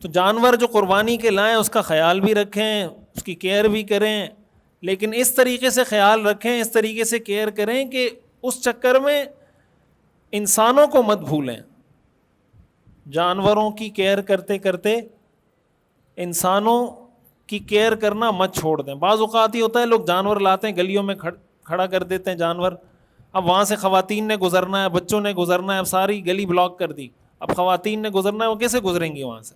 تو جانور جو قربانی کے لائیں اس کا خیال بھی رکھیں, اس کی کیئر بھی کریں, لیکن اس طریقے سے خیال رکھیں, اس طریقے سے کیئر کریں کہ اس چکر میں انسانوں کو مت بھولیں. جانوروں کی کیئر کرتے کرتے انسانوں کی کیئر کرنا مت چھوڑ دیں. بعض اوقات ہی ہوتا ہے لوگ جانور لاتے ہیں, گلیوں میں کھڑا کر دیتے ہیں جانور. اب وہاں سے خواتین نے گزرنا ہے, بچوں نے گزرنا ہے, اب ساری گلی بلاک کر دی. اب خواتین نے گزرنا ہے, وہ کیسے گزریں گی وہاں سے؟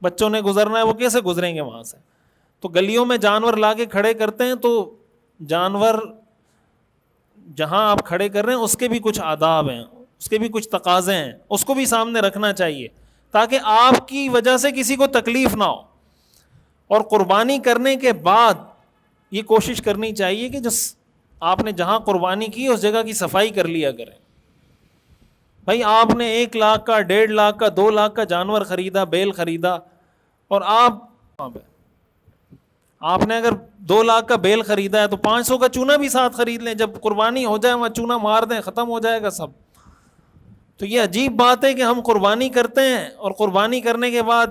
بچوں نے گزرنا ہے, وہ کیسے گزریں گے وہاں سے؟ تو گلیوں میں جانور لا کے کھڑے کرتے ہیں. تو جانور جہاں آپ کھڑے کر رہے ہیں اس کے بھی کچھ آداب ہیں, اس کے بھی کچھ تقاضے ہیں, اس کو بھی سامنے رکھنا چاہیے تاکہ آپ کی وجہ سے کسی کو تکلیف نہ ہو. اور قربانی کرنے کے بعد یہ کوشش کرنی چاہیے کہ جو آپ نے جہاں قربانی کی اس جگہ کی صفائی کر لیا کریں. بھائی آپ نے 1 لاکھ کا, 1.5 لاکھ کا, 2 لاکھ کا جانور خریدا, بیل خریدا, اور آپ نے اگر 2 لاکھ کا بیل خریدا ہے تو 500 کا چونا بھی ساتھ خرید لیں. جب قربانی ہو جائے وہاں چونا مار دیں, ختم ہو جائے گا سب. تو یہ عجیب بات ہے کہ ہم قربانی کرتے ہیں اور قربانی کرنے کے بعد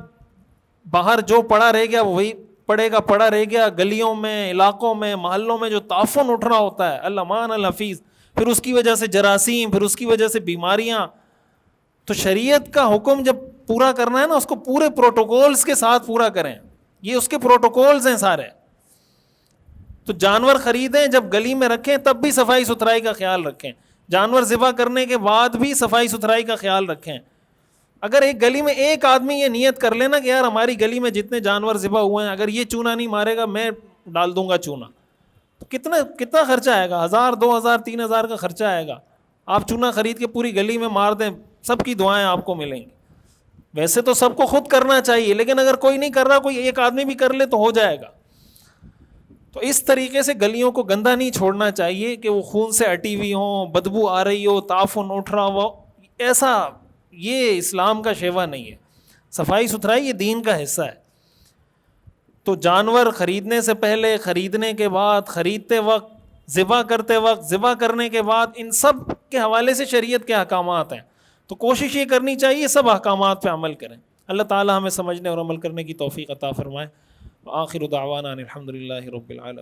باہر جو پڑا رہ گیا وہی پڑا رہ گیا. گلیوں میں, علاقوں میں, محلوں میں جو تعفن اٹھ رہا ہوتا ہے, اللہ مان الحفیظ, پھر اس کی وجہ سے جراثیم, پھر اس کی وجہ سے بیماریاں. تو شریعت کا حکم جب پورا کرنا ہے نا, اس کو پورے پروٹوکولز کے ساتھ پورا کریں. یہ اس کے پروٹوکولز ہیں سارے. تو جانور خریدیں, جب گلی میں رکھیں تب بھی صفائی ستھرائی کا خیال رکھیں. جانور ذبح کرنے کے بعد بھی صفائی ستھرائی کا خیال رکھیں. اگر ایک گلی میں ایک آدمی یہ نیت کر لینا کہ یار ہماری گلی میں جتنے جانور ذبح ہوئے ہیں اگر یہ چونا نہیں مارے گا میں ڈال دوں گا چونا, تو کتنا خرچہ آئے گا؟ 1000 2000 3000 کا خرچہ آئے گا. آپ چونا خرید کے پوری گلی میں مار دیں, سب کی دعائیں آپ کو ملیں گی. ویسے تو سب کو خود کرنا چاہیے, لیکن اگر کوئی نہیں کر رہا, کوئی ایک آدمی بھی کر لے تو ہو جائے گا. تو اس طریقے سے گلیوں کو گندا نہیں چھوڑنا چاہیے کہ وہ خون سے اٹی ہوئی ہوں, بدبو آ رہی ہو, تعفن اٹھ رہا ہو. ایسا یہ اسلام کا شیوا نہیں ہے. صفائی ستھرائی یہ دین کا حصہ ہے. تو جانور خریدنے سے پہلے, خریدنے کے بعد, خریدتے وقت, ذبح کرتے وقت, ذبح کرنے کے بعد, ان سب کے حوالے سے شریعت کے احکامات ہیں. تو کوشش یہ کرنی چاہیے سب احکامات پہ عمل کریں. اللہ تعالی ہمیں سمجھنے اور عمل کرنے کی توفیق عطا فرمائے. آخر دعوانا الحمدللہ رب العالمین.